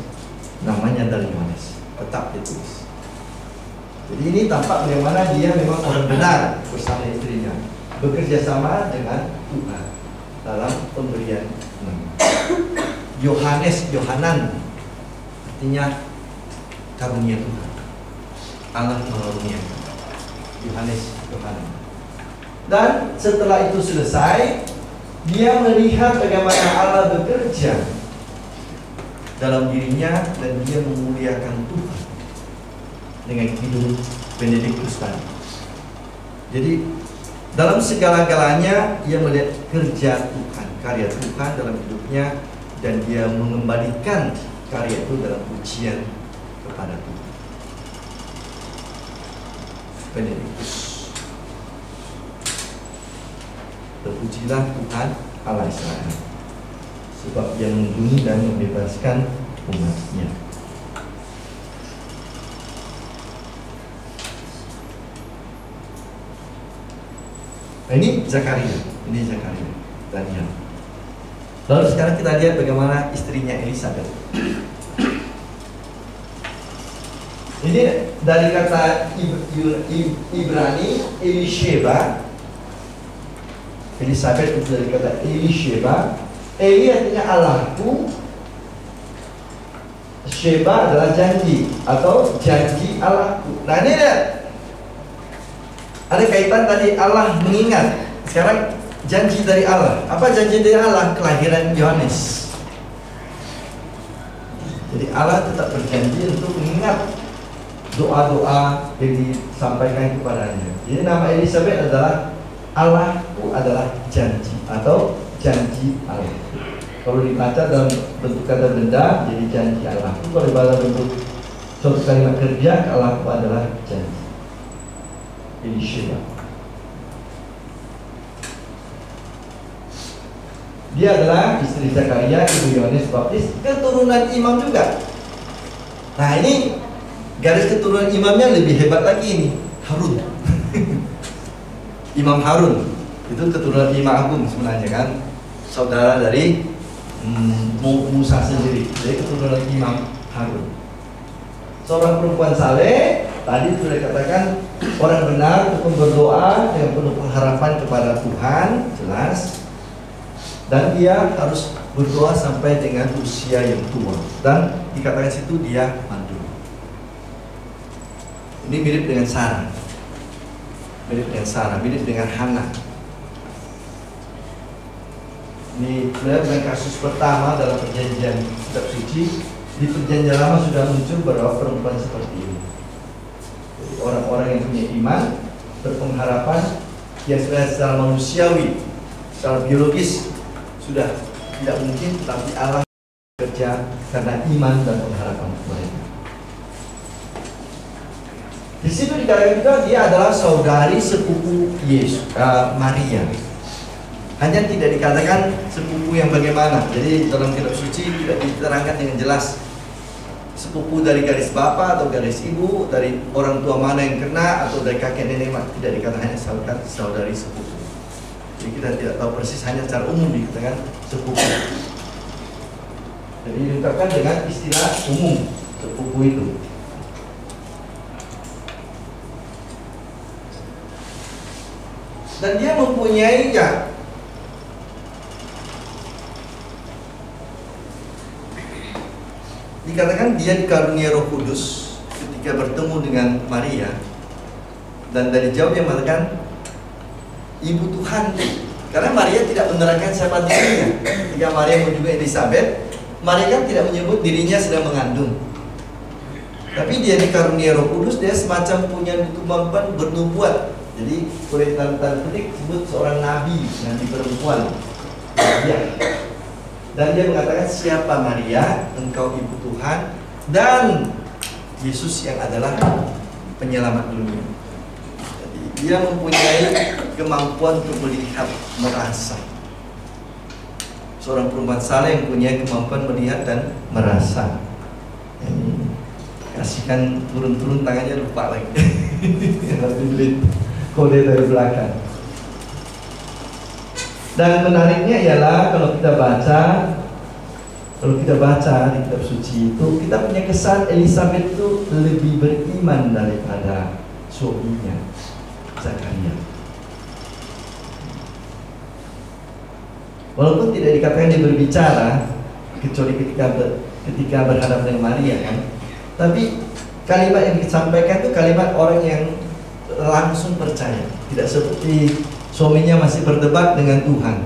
Namanya adalah Yohanes, tetap ditulis. Jadi ini tampak bagaimana dia memang orang benar bersama istrinya, bekerja sama dengan Tuhan dalam pemberian nama. Yohanan artinya karunia Tuhan, Allah mengaruniakan. Yohanan. Dan setelah itu selesai, dia melihat bagaimana Allah bekerja dalam dirinya dan dia memuliakan Tuhan dengan hidup Benediktus tadi. Jadi dalam segala-galanya ia melihat kerja Tuhan, karya Tuhan dalam hidupnya, dan dia mengembalikan karya itu dalam pujian kepada Tuhan. Benediktus. Terpujilah Tuhan Allah Israel, sebab Dia melindungi dan membebaskan umat-Nya. Nah, ini Zakaria, Daniel. Lalu sekarang kita lihat bagaimana istrinya Elizabeth. Ini dari kata Ibrani Elisheba. Elizabeth itu dari kata Elisheba. Eli artinya Allahku, Sheba adalah janji atau janji Allahku. Nah ini ada kaitan tadi Allah mengingat. Sekarang janji dari Allah. Apa janji dari Allah? Kelahiran Yohanes. Jadi Allah tetap berjanji untuk mengingat doa-doa yang disampaikan kepadanya. Jadi nama Elizabeth adalah Allahku adalah janji atau janji Allah. Kalau dibaca dalam bentuk kata benda jadi janji Allahku. Kalau dibaca bentuk suatu kalimat kerja, Allahku adalah janji. Elisheba. Dia adalah istri Zakaria, ibu Yohanes Baptis, keturunan imam juga. Nah ini garis keturunan imamnya lebih hebat lagi ini, Harun. Imam Harun itu keturunan Imam Agung sebenarnya kan, saudara dari Musa sendiri. Jadi keturunan Imam Harun. Seorang perempuan saleh, tadi sudah katakan orang benar untuk berdoa dengan penuh pengharapan kepada Tuhan, jelas. Dan dia harus berdoa sampai dengan usia yang tua. Dan dikatakan situ dia mandul. Ini mirip dengan Sarah. Mirip dengan Hana. Ini sebenarnya kasus pertama dalam perjanjian kitab suci. Di perjanjian lama sudah muncul beberapa perempuan seperti ini. Jadi orang-orang yang punya iman, berpengharapan, yang secara manusiawi, secara biologis sudah tidak mungkin, tapi Allah bekerja karena iman dan pengharapan mereka. Di situ dikatakan juga dia adalah saudari sepupu Yesus, Maria. Hanya tidak dikatakan sepupu yang bagaimana. Jadi dalam kitab suci tidak diterangkan dengan jelas sepupu dari garis bapak atau garis ibu, dari orang tua mana yang kena atau dari kakek nenek, tidak dikatakan hanya saudari sepupu. Jadi kita tidak tahu persis, hanya secara umum dikatakan sepupu. Jadi diungkapkan dengan istilah umum sepupu itu. Dan dia mempunyai dikatakan dia dikarunia Roh Kudus ketika bertemu dengan Maria, dan dari jauh dia mengatakan Ibu Tuhan, karena Maria tidak menerangkan siapa dirinya. Ketika Maria menjumpai Elizabeth, Maria kan tidak menyebut dirinya sedang mengandung, tapi dia dikarunia Roh Kudus, dia semacam punya kemampuan bernubuat. Jadi boleh tanda petik sebut seorang nabi perempuan. Ya. Dan dia mengatakan, siapa Maria, engkau ibu Tuhan dan Yesus yang adalah penyelamat dunia. Jadi dia mempunyai kemampuan untuk melihat, merasa. Seorang perempuan saleh yang punya kemampuan melihat dan merasa. Ini kasihkan turun-turun tangannya, lupa lagi. Kode dari belakang. Dan menariknya ialah kalau kita baca di kitab suci itu, kita punya kesan Elizabeth itu lebih beriman daripada suaminya Zakaria. Walaupun tidak dikatakan dia berbicara kecuali ketika berhadapan dengan Maria kan, tapi kalimat yang disampaikan itu kalimat orang yang langsung percaya, tidak seperti suaminya masih berdebat dengan Tuhan.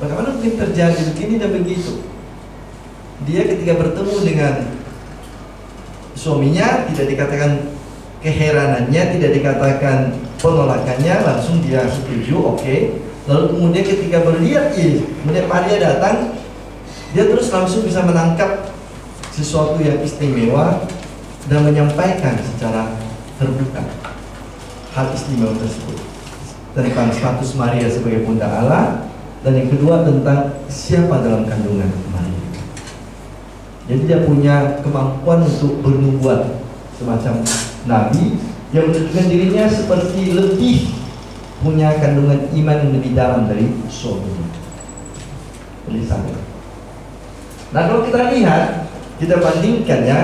Bagaimana mungkin terjadi begini dan begitu? Dia ketika bertemu dengan suaminya tidak dikatakan keheranannya, tidak dikatakan penolakannya, langsung dia setuju, oke. Lalu kemudian ketika melihat kemudian Maria datang, dia terus langsung bisa menangkap sesuatu yang istimewa dan menyampaikan secara terbuka hal istimewa tersebut tentang status Maria sebagai bunda Allah, dan yang kedua tentang siapa dalam kandungan Maria. Jadi dia punya kemampuan untuk bernubuat semacam nabi yang menunjukkan dirinya seperti lebih punya kandungan iman yang lebih dalam dari suaminya Elizabeth. Nah, kalau kita lihat, kita bandingkan ya,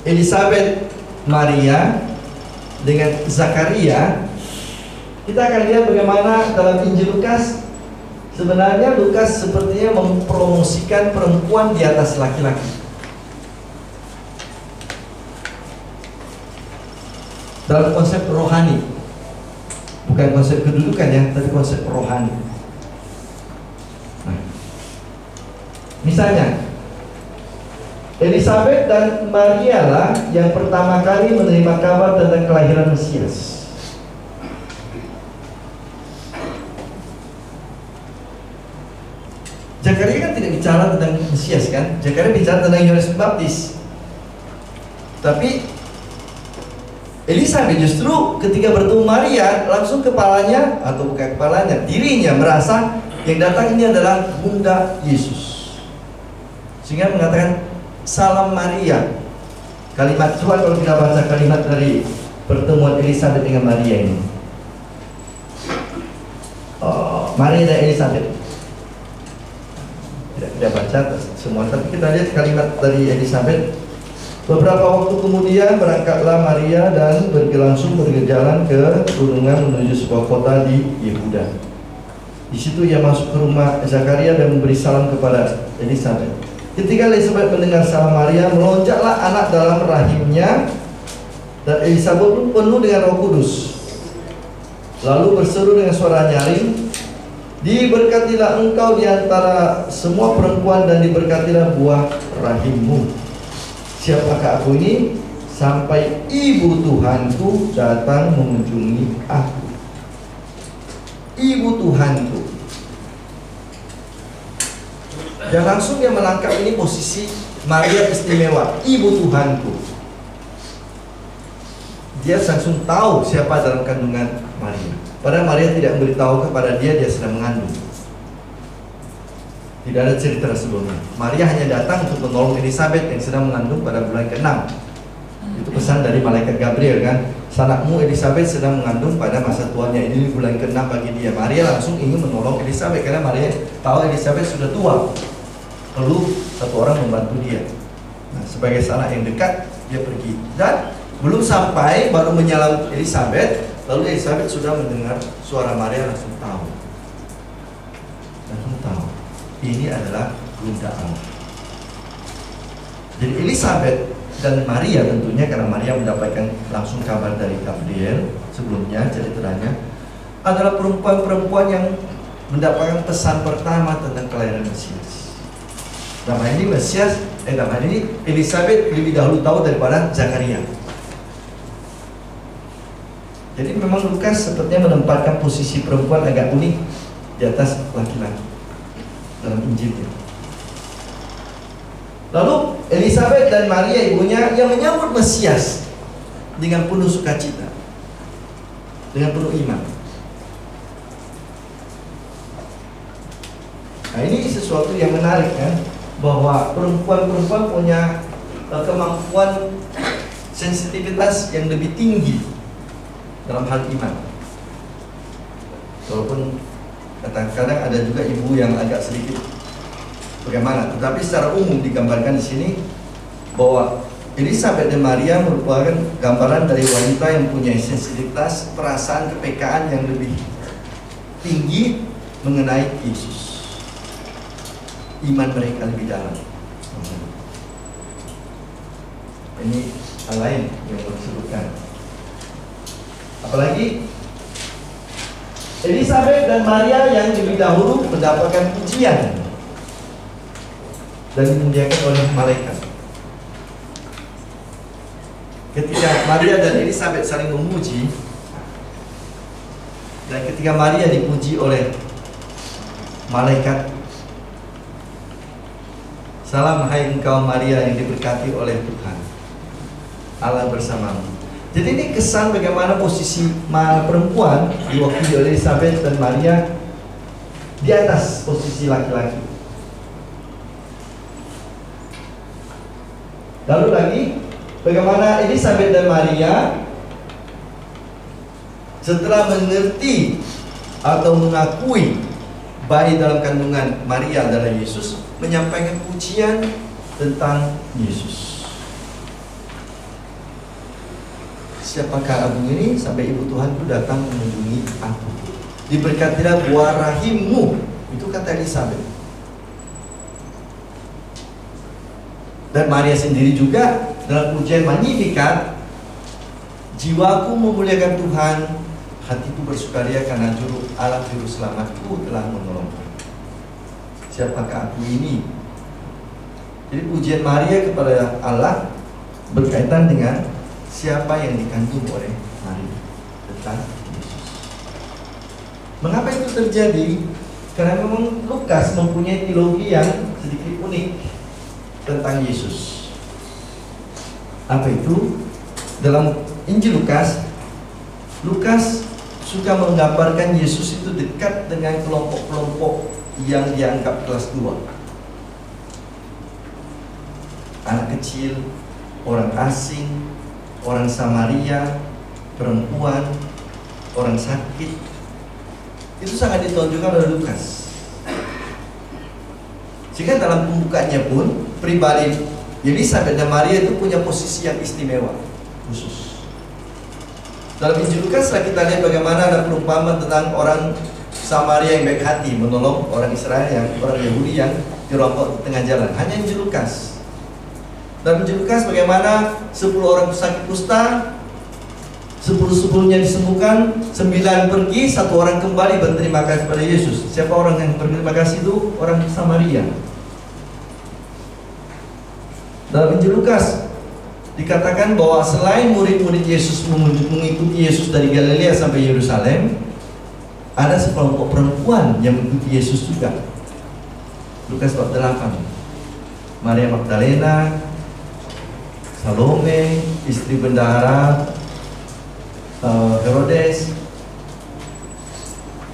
Elizabeth Maria dengan Zakaria, kita akan lihat bagaimana dalam Injil Lukas sebenarnya Lukas sepertinya mempromosikan perempuan di atas laki-laki. Dalam konsep rohani, bukan konsep kedudukan ya, tapi konsep rohani. Nah, misalnya Elizabeth dan Maria lah yang pertama kali menerima kabar tentang kelahiran Mesias. Zakaria kan tidak bicara tentang Mesias kan? Zakaria bicara tentang Yohanes Pembaptis. Tapi Elizabeth justru ketika bertemu Maria, langsung kepalanya, atau bukan kepalanya, dirinya merasa yang datang ini adalah Bunda Yesus. Sehingga mengatakan Salam Maria. Kalimat, coba kalau kita baca kalimat dari pertemuan Elizabeth dengan Maria ini. Maria dan Elizabeth. Tidak baca semua, tapi kita lihat kalimat dari Elizabeth. Beberapa waktu kemudian berangkatlah Maria dan langsung berjalan ke gunungan menuju sebuah kota di Yehuda. Di situ ia masuk ke rumah Zakaria dan memberi salam kepada Elizabeth. Ketika Elizabeth mendengar salam Maria, melonjaklah anak dalam rahimnya, dan Elizabeth pun penuh dengan Roh Kudus. Lalu berseru dengan suara nyaring, diberkatilah engkau di antara semua perempuan dan diberkatilah buah rahimmu. Siapakah aku ini? Sampai ibu Tuhanku datang mengunjungi aku. Ibu Tuhanku. Dan langsung dia menangkap ini posisi Maria istimewa, ibu Tuhanku. Dia langsung tahu siapa dalam kandungan Maria. Padahal Maria tidak memberitahu kepada dia sedang mengandung. Tidak ada cerita sebelumnya. Maria hanya datang untuk menolong Elizabeth yang sedang mengandung pada bulan ke-6. Itu pesan dari malaikat Gabriel kan. Sanakmu Elizabeth sedang mengandung pada masa tuanya. Ini bulan ke-6 bagi dia. Maria langsung ingin menolong Elizabeth karena Maria tahu Elizabeth sudah tua. Perlu satu orang membantu dia. Nah, sebagai sanak yang dekat, dia pergi. Dan belum sampai baru menyalam Elizabeth, lalu Elizabeth sudah mendengar suara Maria, langsung tahu. Ini adalah Bunda Allah. Jadi Elizabeth dan Maria tentunya, karena Maria mendapatkan langsung kabar dari Gabriel sebelumnya, ceritanya adalah perempuan-perempuan yang mendapatkan pesan pertama tentang kelahiran Mesias. Dalam hal ini dalam hal ini Elizabeth lebih dahulu tahu daripada Zakaria. Jadi memang Lukas sepertinya menempatkan posisi perempuan agak unik di atas laki-laki dalam Injilnya. Lalu Elizabeth dan Maria ibunya yang menyambut Mesias dengan penuh sukacita, dengan penuh iman. Nah, ini sesuatu yang menarik kan, bahwa perempuan-perempuan punya kemampuan sensitivitas yang lebih tinggi dalam hal iman. Walaupun kadang-kadang ada juga ibu yang agak sedikit bagaimana, tetapi secara umum digambarkan di sini bahwa Elizabeth dan Maria merupakan gambaran dari wanita yang punya sensitivitas, perasaan kepekaan yang lebih tinggi mengenai Yesus. Iman mereka lebih dalam. Ini hal lain yang disebutkan. Apalagi Elisabet dan Maria yang lebih dahulu mendapatkan pujian dan dimuliakan oleh malaikat. Ketika Maria dan Elisabet saling memuji, dan ketika Maria dipuji oleh malaikat, salam hai engkau Maria yang diberkati oleh Tuhan, Allah bersamamu. Jadi ini kesan bagaimana posisi perempuan diwakili oleh Elisabet dan Maria di atas posisi laki-laki. Lalu lagi, bagaimana Elisabet dan Maria setelah mengerti atau mengakui bayi dalam kandungan Maria adalah Yesus, menyampaikan pujian tentang Yesus. Siapakah aku ini sampai ibu Tuhanku datang mengunjungi aku? Diberkatilah buah rahimmu. Itu kata Elisabet. Dan Maria sendiri juga dalam pujian Magnificat, jiwaku memuliakan Tuhan, hatiku bersukaria karena juru Allah juru selamatku telah menolongku. Siapakah aku ini? Jadi pujian Maria kepada Allah berkaitan dengan siapa yang dikandung oleh Maria, tentang Yesus. Mengapa itu terjadi? Karena memang Lukas mempunyai teologi yang sedikit unik tentang Yesus. Apa itu? Dalam Injil Lukas, Lukas suka menggambarkan Yesus itu dekat dengan kelompok-kelompok yang dianggap kelas 2. Anak kecil, orang asing, orang Samaria, perempuan, orang sakit. Itu sangat ditonjolkan oleh Lukas. Sehingga dalam pembukanya pun pribadi Elisabet dan Maria itu punya posisi yang istimewa khusus. Dalam Injil Lukas kita lihat bagaimana ada perumpamaan tentang orang Samaria yang baik hati menolong orang Israel yang orang Yahudi yang dirampok di tengah jalan. Hanya Injil Lukas. Dalam Injil Lukas bagaimana 10 orang sakit kusta, 10-10-nya disembuhkan, 9 pergi, 1 orang kembali berterima kasih kepada Yesus. Siapa orang yang berterima kasih itu? Orang Samaria. Dalam Injil Lukas dikatakan bahwa selain murid-murid Yesus mengikuti Yesus dari Galilea sampai Yerusalem, ada sekelompok perempuan yang mengikuti Yesus juga. Lukas bab 8. Maria Magdalena, Salome, istri bendahara Herodes,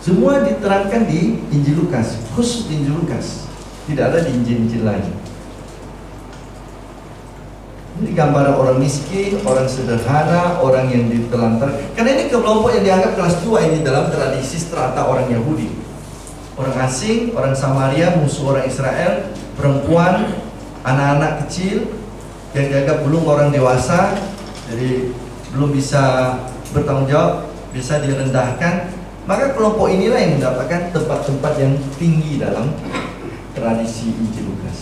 semua diterangkan di Injil Lukas, khusus di Injil Lukas, tidak ada di Injil-Injil lain. Ini gambaran orang miskin, orang sederhana, orang yang ditelantar. Karena ini kelompok yang dianggap kelas 2 ini dalam tradisi strata orang Yahudi. Orang asing, orang Samaria, musuh orang Israel, perempuan, anak-anak kecil yang dianggap belum orang dewasa, jadi belum bisa bertanggung jawab, bisa direndahkan. Maka kelompok inilah yang mendapatkan tempat-tempat yang tinggi dalam tradisi Injil Lukas.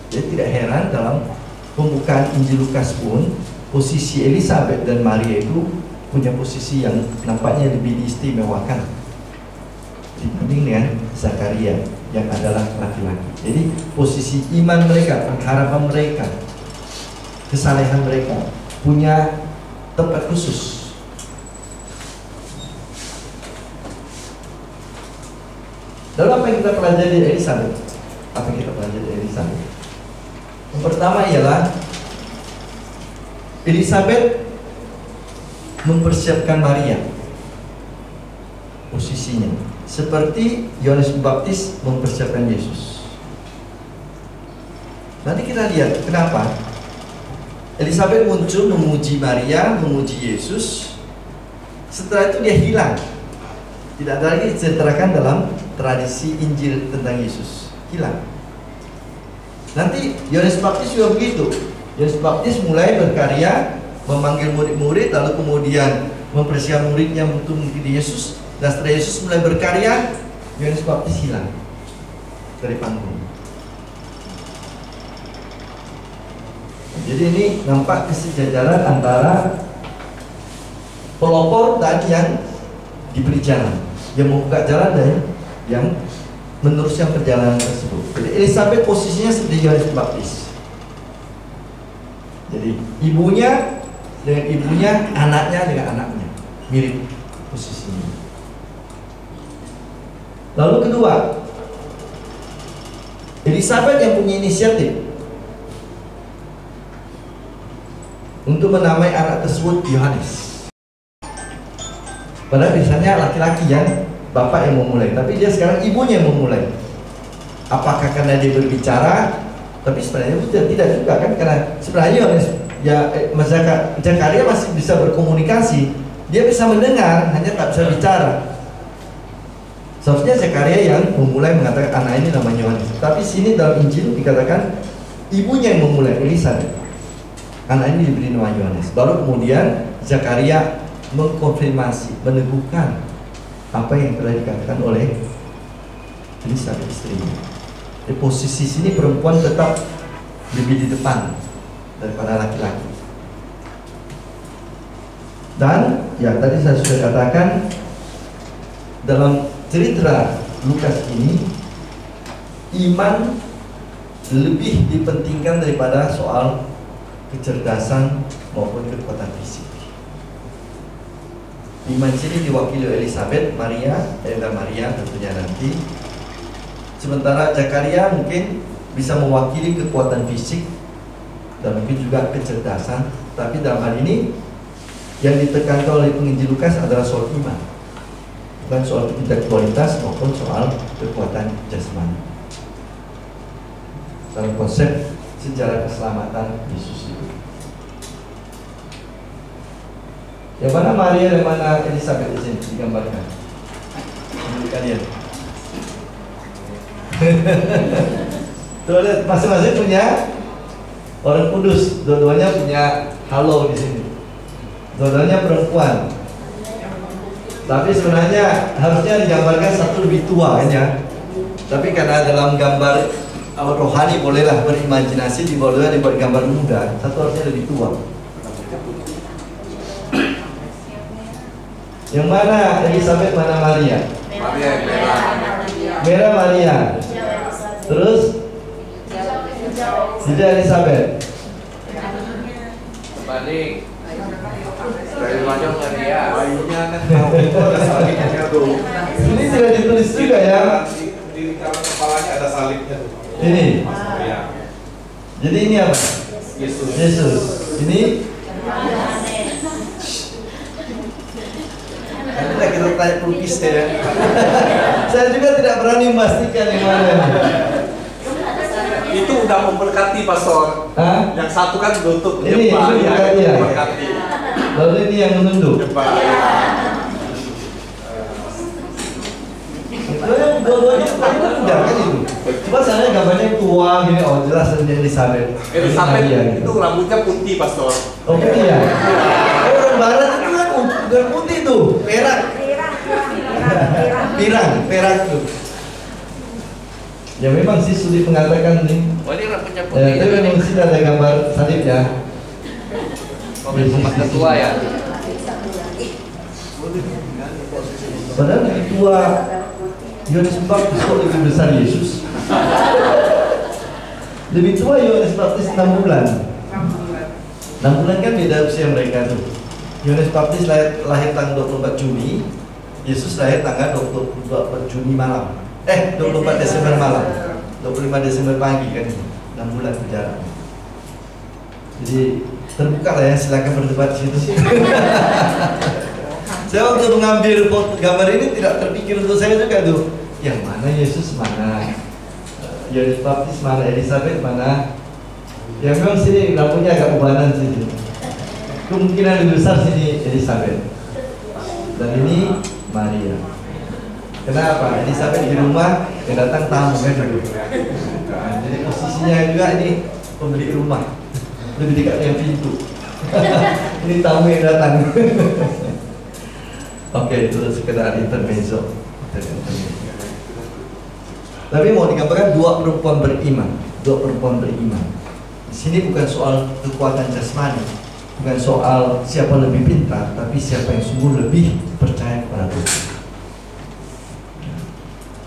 Jadi tidak heran dalam pembukaan Injil Lukas pun posisi Elisabet dan Maria itu punya posisi yang nampaknya lebih diistimewakan dibanding dengan Zakaria yang adalah laki-laki. Jadi posisi iman mereka, pengharapan mereka, kesalehan mereka punya tempat khusus. Lalu apa yang kita pelajari dari Elisabet? Apa yang kita pelajari dari Elisabet? Yang pertama ialah Elisabet mempersiapkan Maria posisinya seperti Yohanes Pembaptis mempersiapkan Yesus. Nanti kita lihat kenapa Elisabet muncul memuji Maria, memuji Yesus. Setelah itu dia hilang. Tidak ada lagi diceritakan dalam tradisi Injil tentang Yesus. Hilang. Nanti Yohanes Pembaptis juga begitu. Yohanes Pembaptis mulai berkarya, memanggil murid-murid, lalu kemudian mempersiapkan muridnya untuk mengikuti Yesus. Dan setelah Yesus mulai berkarya, Yohanes Pembaptis hilang dari panggung. Jadi ini nampak kesejajaran antara pelopor dan yang diberi jalan. yang membuka jalan dan yang meneruskan perjalanan tersebut. Jadi Elizabeth posisinya seperti Yohanes Pembaptis. Jadi ibunya dengan ibunya, anaknya dengan anaknya, mirip posisinya. Lalu kedua, Elizabeth yang punya inisiatif untuk menamai anak tersebut Yohanes. Padahal biasanya laki-laki yang bapak yang memulai, tapi dia sekarang ibunya yang memulai. Apakah karena dia berbicara? Tapi sebenarnya tidak juga kan, karena sebenarnya Yohanes Zakaria masih bisa berkomunikasi, dia bisa mendengar, hanya tak bisa bicara. Seharusnya Zakaria yang memulai mengatakan anak ini namanya Yohanes. Tapi sini dalam Injil dikatakan ibunya yang memulai, Elizabeth. Anak ini diberi nama Yohanes. Baru kemudian Zakaria mengkonfirmasi, meneguhkan apa yang telah dikatakan oleh Elizabeth istrinya. Di posisi sini perempuan tetap lebih di depan daripada laki-laki. Dan ya tadi saya sudah katakan dalam cerita Lukas ini, iman lebih dipentingkan daripada soal kecerdasan maupun kekuatan fisik. Iman sini diwakili oleh Elizabeth, Maria tentunya nanti. Sementara Zakaria mungkin bisa mewakili kekuatan fisik dan mungkin juga kecerdasan. Tapi dalam hal ini yang ditekankan oleh penginjil Lukas adalah soal iman, bukan soal intelektualitas maupun soal kekuatan jasmani. Dalam konsep sejarah keselamatan Yesus itu, yang mana Maria dan mana Elizabeth di sini digambarkan menurut kalian? Tuh lihat, masing-masing punya orang kudus, dua-duanya punya halo di sini. Dua-duanya perempuan. Tapi sebenarnya harusnya digambarkan satu lebih tua kan ya. Tapi karena dalam gambar rohani bolehlah berimajinasi, dibuat gambar muda, satu harusnya lebih tua. Yang mana Elizabeth, mana Maria? Merah Maria. Terus tidak Elizabeth. Balik. Dari macam Maria. Bayinya kan tahu itu ada salibnya tuh. Ini tidak ditulis juga ya. Di dalam kepalanya ada salibnya tuh. Ini. Ya. Jadi ini apa? Yesus. Yesus. Ini kita tanya pelukis ya. Saya juga tidak berani memastikan yang mana. Itu udah memberkati pastor. Hah? Yang satu kan tutup Ini jembat, ya. memberkati. Lalu ini yang menunduk. Jembat. Dua-duanya muda kan itu. Cuma sana gambarnya tua gini, oh jelas ini Elizabeth. Elizabeth Gitu. itu rambutnya putih pastor. Oh putih ya? Orang barat itu kan bukan putih tuh, perak. Perak tuh. Ya memang sih sulit mengatakan nih. Oh ini rambutnya Ya, putih. tapi memang sih ada gambar salib ya. Umat ketua ya. Padahal lebih tua Yohanes Pembaptis kok lebih besar Yesus. Lebih tua Yohanes Pembaptis 6 bulan. 6 bulan kan beda usia mereka tuh. Yohanes Pembaptis lahir tanggal 24 Juni, Yesus lahir tanggal 24 Juni malam. 24 Desember malam. 25 Desember pagi kan. 6 bulan berjarak. Jadi terbuka lah ya, silakan berdebat di situ. Saya waktu mengambil foto gambar ini tidak terpikir untuk saya juga tuh, yang mana Yesus, mana Yohanes Pembaptis, mana Elizabeth, mana. Ya memang sini lampunya agak ubanan sini. Kemungkinan lebih besar sini Elizabeth. Dan ini Maria. Kenapa? Elizabeth di rumah yang datang tamu kan dulu. Nah, jadi posisinya juga ini pemilik rumah, lebih dekat dengan pintu. Ini tamu yang datang. Oke, itu sekedar intermezzo. Tapi mau digambarkan dua perempuan beriman. Di sini bukan soal kekuatan jasmani, bukan soal siapa lebih pintar, tapi siapa yang sungguh lebih percaya kepada Tuhan.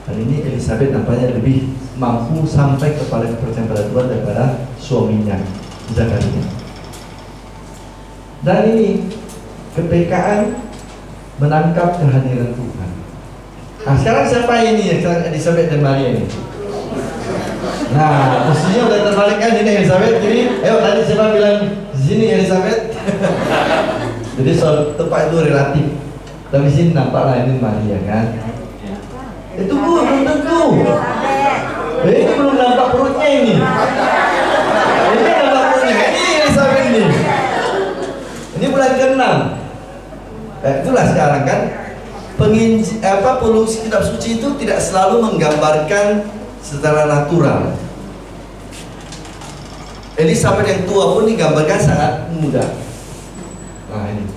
Dan ini Elizabeth nampaknya lebih mampu sampai kepada kepercayaan pada Tuhan daripada suaminya, Zakaria. Dan ini kepekaan menangkap kehadiran Tuhan. Nah, sekarang siapa ini? Sekarang Elizabeth dan Maria ini. Nah, posisinya udah terbalik kan ini Elizabeth. Jadi, ayo tadi siapa bilang di sini Elizabeth? Jadi soal tempat itu relatif. Tapi sini nampaklah ini Maria kan. Itu belum tentu. Ini belum nampak perutnya ini. Ini nampak perutnya. Ini Elizabeth ini. Ini bulan ke-6. Itulah sekarang kan. Penulis kitab suci itu tidak selalu menggambarkan secara natural. Elizabeth yang tua pun digambarkan sangat muda. Nah ini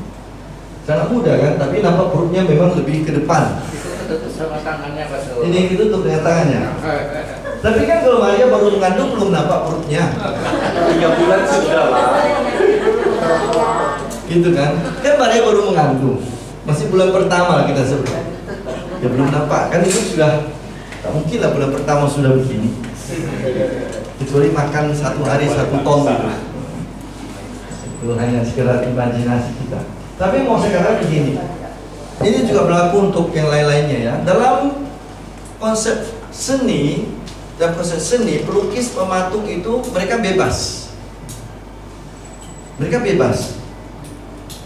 sangat muda kan, tapi nampak perutnya memang lebih ke depan. Tutup sama tangannya Pastor. Ini ditutup dengan tangannya. Tapi kan kalau Maria baru mengandung belum nampak perutnya. 3 bulan sudah lah. Gitu kan? Kan Maria baru mengandung. Masih bulan pertama kita sebut. Ya belum nampak. Kan itu sudah tak mungkin lah bulan pertama sudah begini. Kecuali makan 1 hari 1 ton gitu. Itu hanya sekedar imajinasi kita. Tapi mau saya katakan begini. Ini juga berlaku untuk yang lain-lainnya ya. Dalam konsep seni, pelukis, pematung itu mereka bebas. Mereka bebas.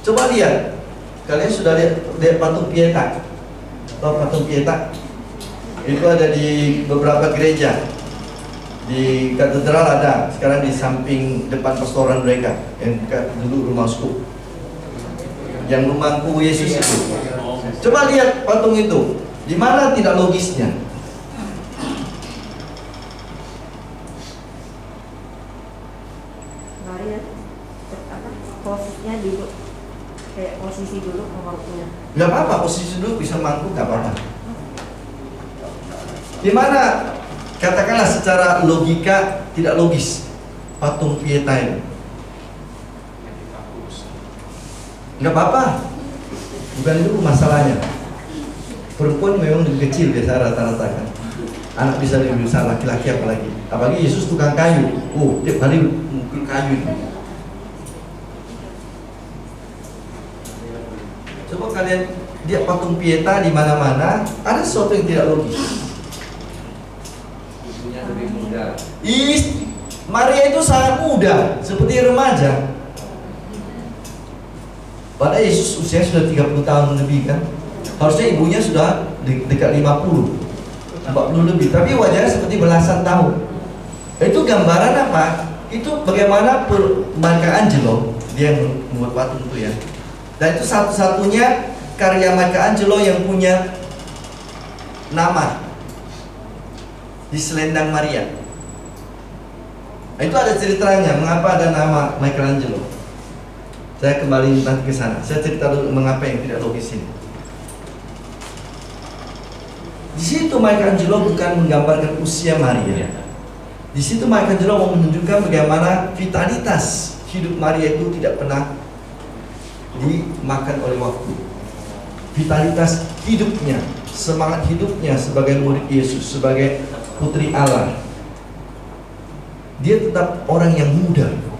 Coba lihat, kalian sudah lihat patung Pietà? Tahu patung Pietà? Itu ada di beberapa gereja. Di katedral ada, sekarang di samping depan pastoran mereka yang dulu rumah uskup. Yang memangku Yesus itu. Coba lihat patung itu, di mana tidak logisnya? Maria posisinya dulu kayak posisi dulu waktunya. Gak apa-apa, posisi dulu bisa mangku, gak apa-apa. Di mana katakanlah secara logika tidak logis patung Pietà ini? Gak apa-apa. Bukan itu masalahnya. Perempuan memang lebih kecil biasa rata-rata kan. Anak bisa lebih besar, laki-laki apalagi. Apalagi Yesus tukang kayu. Oh, tiap hari mukul kayu ini. Coba kalian lihat patung Pietà di mana-mana, ada sesuatu yang tidak logis. Ibunya lebih muda. Maria itu sangat muda, seperti remaja. Padahal Yesus usia sudah 30 tahun lebih kan. Harusnya ibunya sudah dekat 50, 40 lebih. Tapi wajahnya seperti belasan tahun. Itu gambaran apa? Itu bagaimana Michelangelo, dia yang membuat patung itu ya. Dan itu satu-satunya karya Michelangelo yang punya nama di selendang Maria. Itu ada ceritanya mengapa ada nama Michelangelo. Saya kembali nanti ke sana. Saya cerita dulu mengapa yang tidak logis ini. Di situ Michelangelo bukan menggambarkan usia Maria. Di situ Michelangelo mau menunjukkan bagaimana vitalitas hidup Maria itu tidak pernah dimakan oleh waktu. Vitalitas hidupnya, semangat hidupnya sebagai murid Yesus, sebagai putri Allah. Dia tetap orang yang muda.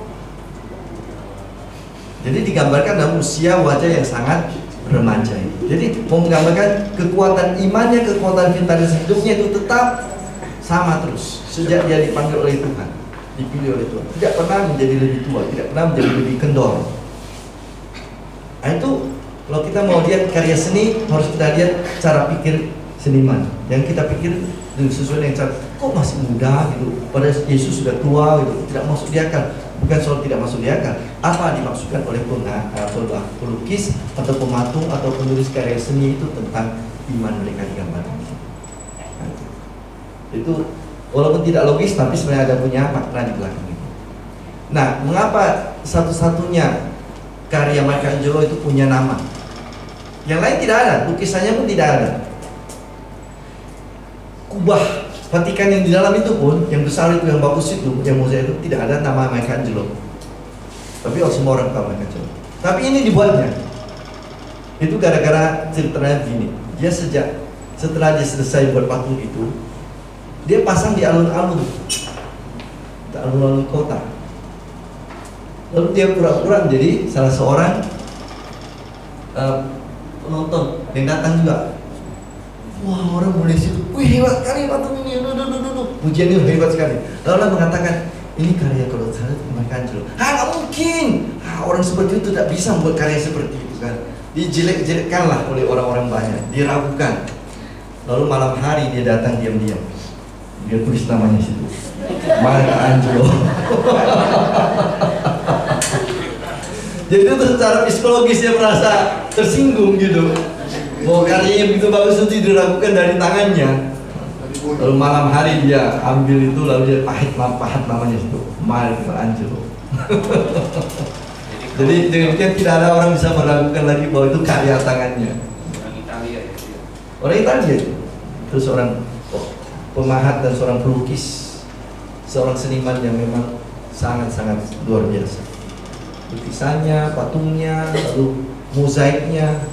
Jadi digambarkan dalam usia wajah yang sangat remaja. Jadi mau menggambarkan kekuatan imannya, kekuatan vitalitas hidupnya itu tetap sama terus sejak dia dipanggil oleh Tuhan, dipilih oleh Tuhan. Tidak pernah menjadi lebih tua, tidak pernah menjadi lebih kendor. Nah itu kalau kita mau lihat karya seni harus kita lihat cara pikir seniman. Yang kita pikir sesuai dengan cara, kok masih muda gitu, padahal Yesus sudah tua gitu, tidak masuk di akal. Bukan soal tidak masuk di akal. Apa dimaksudkan oleh pelukis atau pematung atau penulis karya seni itu tentang iman mereka digambarkan. Itu walaupun tidak logis tapi sebenarnya ada punya makna di belakang itu. Nah, mengapa satu-satunya karya Michelangelo itu punya nama? Yang lain tidak ada, lukisannya pun tidak ada. Kubah Vatikan yang di dalam itu pun, yang besar itu, yang bagus itu, yang mozaik itu tidak ada nama Michelangelo. Tapi semua orang tahu Michelangelo. Tapi ini dibuatnya. Itu gara-gara ceritanya gini. Dia sejak setelah dia selesai buat patung itu, dia pasang di alun-alun kota. Lalu dia pura-pura jadi salah seorang penonton yang datang juga. Wah, orang mulai situ, wih hebat sekali patung ini, pujiannya hebat sekali. Lalu mengatakan, ini karya Michelangelo. Nggak mungkin. Orang seperti itu tidak bisa membuat karya seperti itu kan. Dijelek-jelekkanlah oleh orang-orang banyak, diragukan. Lalu malam hari dia datang diam-diam. Dia tulis namanya situ, Michelangelo. Jadi itu secara psikologis dia merasa tersinggung gitu. Bahwa karyanya begitu bagus itu diragukan dari tangannya. Lalu malam hari dia ambil itu, lalu dia pahat namanya itu, Michelangelo. Jadi demikian tidak ada orang bisa meragukan lagi bahwa itu karya tangannya. Orang Italia ya. Orang Italia itu. Terus seorang pemahat dan seorang pelukis, seorang seniman yang memang sangat-sangat luar biasa. Lukisannya, patungnya, lalu mozaiknya.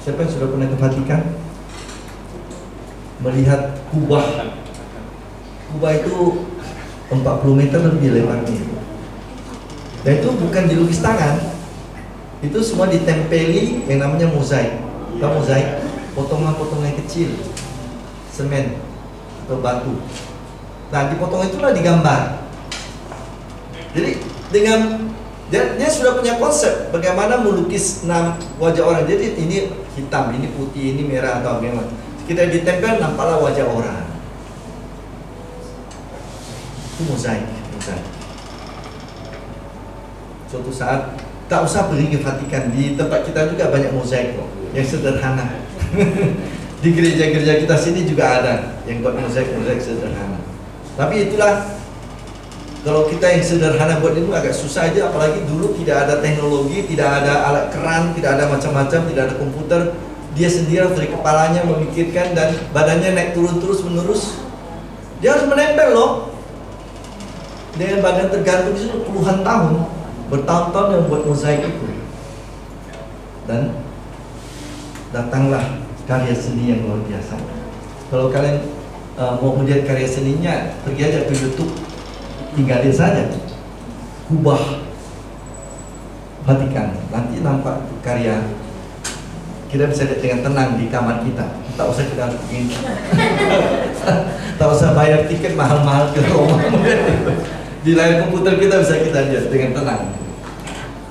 Siapa yang sudah pernah ke Vatikan? Melihat kubah. Kubah itu 40 meter lebih lebarnya. Dan itu bukan dilukis tangan. Itu semua ditempeli yang namanya mozaik. Apa mozaik? Potongan-potongan kecil, semen atau batu. Nah, dipotong itulah digambar. Jadi dengan dia sudah punya konsep bagaimana melukis wajah orang. Jadi ini hitam, ini putih, ini merah atau bagaimana. Kita ditempel nampaklah wajah orang. Itu mozaik. Suatu saat tak usah pergi ke Vatikan, di tempat kita juga banyak mozaik kok, yang sederhana. Di gereja-gereja kita sini juga ada yang buat mozaik sederhana. Tapi itulah, kalau kita yang sederhana buat itu agak susah aja, apalagi dulu tidak ada teknologi, tidak ada alat keran, tidak ada macam-macam, tidak ada komputer. Dia sendiri dari kepalanya memikirkan dan badannya naik turun terus menerus. Dia harus menempel loh. Dengan badan tergantung itu puluhan tahun, bertahun-tahun yang buat mozaik itu. Dan datanglah karya seni yang luar biasa. Kalau kalian mau melihat karya seninya, pergi aja ke YouTube, tinggalin saja kubah Vatikan, nanti nampak karya. Kita bisa lihat dengan tenang di kamar kita, tak usah kita begini, tak usah bayar tiket mahal-mahal ke Roma. Di layar komputer kita bisa kita lihat dengan tenang.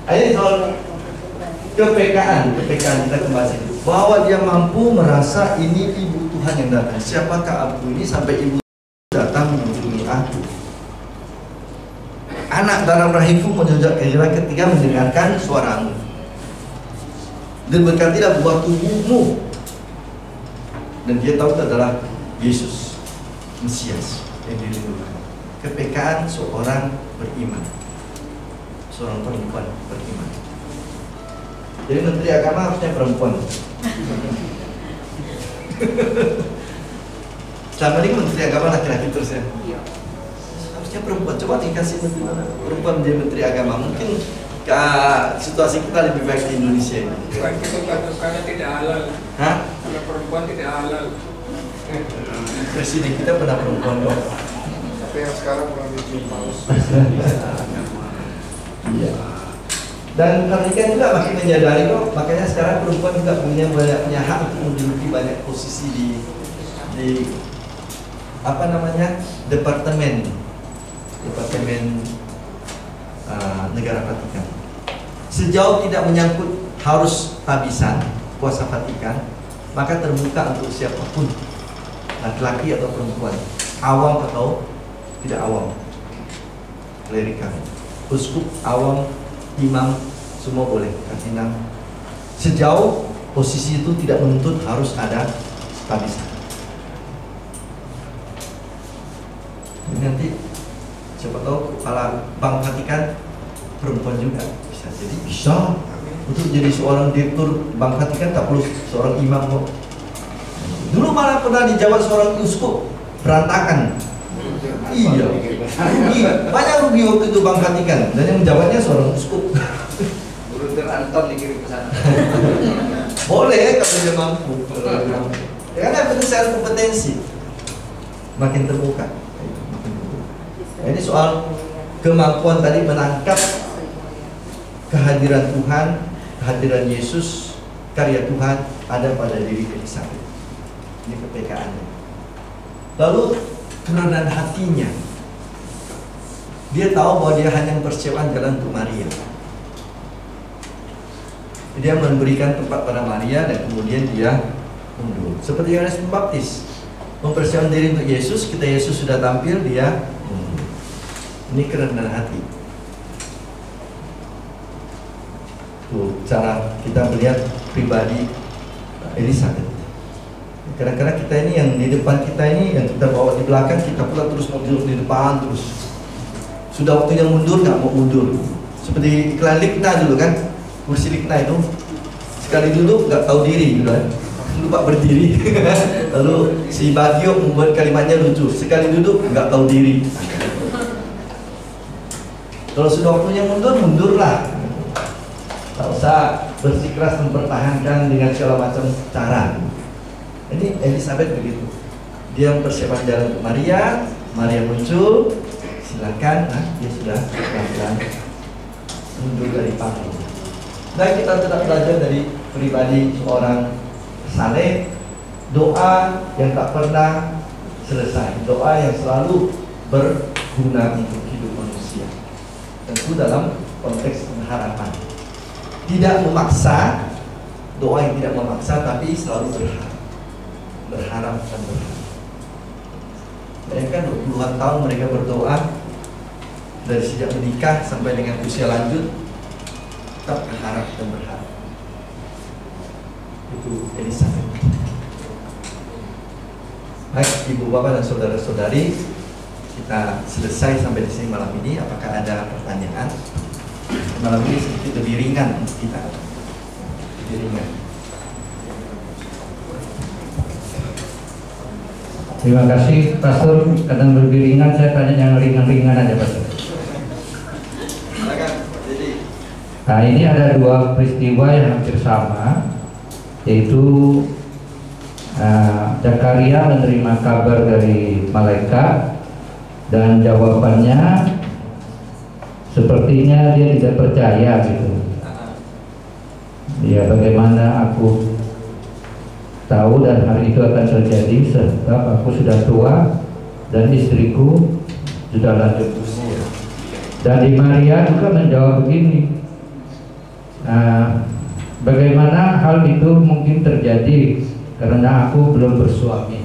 Ayo soal kepekaan kita kembali bahwa dia mampu merasa ini ibu Tuhan yang datang. Siapakah aku ini sampai ibu datang mengunjungi aku? Anak dalam rahimku menjejak ketika mendengarkan suaramu. Dan berkatilah buah tubuhmu. Dan dia tahu itu adalah Yesus, Mesias yang dirindukan. Kepekaan seorang beriman, seorang perempuan beriman. Jadi menteri agama harusnya perempuan. Selama ini menteri agama laki-laki terus ya. Harusnya perempuan. Coba dikasih menteri mana? Perempuan menjadi menteri agama. Mungkin situasi kita lebih baik di Indonesia ini. Karena tidak halal. Hah? Karena perempuan tidak halal. Presiden kita pernah perempuan kok. Tapi yang sekarang kurang dicinta. Iya. Dan mereka juga makin menyadari kok, makanya sekarang perempuan juga punya hak untuk menduduki banyak posisi di apa namanya departemen negara Vatikan. Sejauh tidak menyangkut harus habisan kuasa Vatikan, maka terbuka untuk siapapun, laki-laki atau perempuan, awam atau tidak awam, klerikal, uskup, awam, imam, semua boleh, kardinal. Sejauh posisi itu tidak menuntut harus ada habisan. Nanti siapa tahu kepala Bank Vatikan perempuan juga bisa, jadi bisa untuk jadi seorang direktur Bank Vatikan tak perlu seorang imam kok. Dulu malah pernah dijabat seorang uskup, berantakan. Iya, rugi, banyak rugi waktu itu Bank Vatikan, dan yang menjabatnya seorang uskup. Bruder Anton dikirim ke sana. Boleh kalau dia mampu. Karena berdasarkan kompetensi makin terbuka. Nah, ini soal kemampuan tadi menangkap kehadiran Tuhan, kehadiran Yesus, karya Tuhan ada pada diri Elisabet. Ini kepekaannya. Lalu kerendahan hatinya. Dia tahu bahwa dia hanya mempersiapkan jalan untuk Maria. Dia memberikan tempat pada Maria dan kemudian dia mundur. Seperti Yohanes Pembaptis, mempersiapkan diri untuk Yesus, kita Yesus sudah tampil, dia mundur. Ini kerendahan hati. Tuh, cara kita melihat pribadi Elisabet. Kadang-kadang kita ini yang di depan kita ini, yang kita bawa di belakang, kita pula terus mau duduk di depan terus. Sudah waktunya mundur, nggak mau mundur. Seperti iklan Likna dulu kan, kursi Likna itu sekali duduk nggak tahu diri gitu kan, lupa berdiri. Lalu si Bagio membuat kalimatnya lucu, sekali duduk nggak tahu diri. Kalau sudah waktunya mundur, mundurlah. Tak usah bersikeras mempertahankan dengan segala macam cara. Ini Elisabet begitu. Dia mempersiapkan jalan untuk Maria, Maria muncul, silakan. Nah, dia sudah pelan-pelan mundur dari panggung. Nah, kita tetap belajar dari pribadi seorang saleh, doa yang tak pernah selesai, doa yang selalu berguna untuk hidup manusia. Tentu dalam konteks pengharapan. Tidak memaksa, doa yang tidak memaksa tapi selalu berharap. Berharap dan berharap. Bayangkan 20-an tahun mereka berdoa dari sejak menikah sampai dengan usia lanjut, tetap berharap dan berharap. Itu Elisabet. Baik, ibu bapak dan saudara-saudari, kita selesai sampai di sini malam ini. Apakah ada pertanyaan? Malam ini sedikit lebih ringan untuk kita. Lebih ringan. Terima kasih, Pastor. Kadang lebih ringan, saya tanya yang ringan-ringan aja, Pastor. Nah, ini ada dua peristiwa yang hampir sama, yaitu Zakaria menerima kabar dari malaikat dan jawabannya sepertinya dia tidak percaya gitu. Ya, bagaimana aku tahu dan hari itu akan terjadi sebab aku sudah tua dan istriku sudah lanjut usia. Dan di Maria juga menjawab begini, bagaimana hal itu mungkin terjadi karena aku belum bersuami.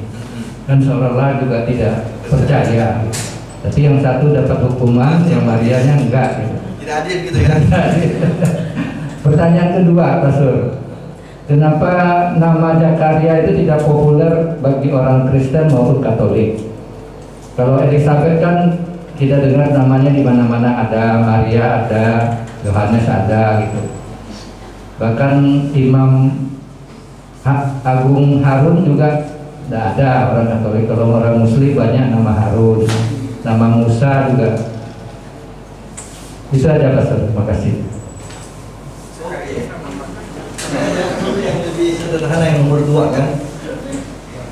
Kan seolah-olah juga tidak percaya. Tapi yang satu dapat hukuman, yang Marianya enggak gitu. Tidak adil gitu ya. Pertanyaan kedua, Pastor. Kenapa nama Zakaria itu tidak populer bagi orang Kristen maupun Katolik? Kalau Elisabet kan kita dengar namanya di mana-mana, ada Maria, ada Yohanes, ada gitu. Bahkan Imam Agung Harun juga tidak ada orang Katolik. Kalau orang Muslim banyak nama Harun, nama Musa juga. Itu aja, Pastor. Terima kasih. Sederhana yang nomor 2 kan.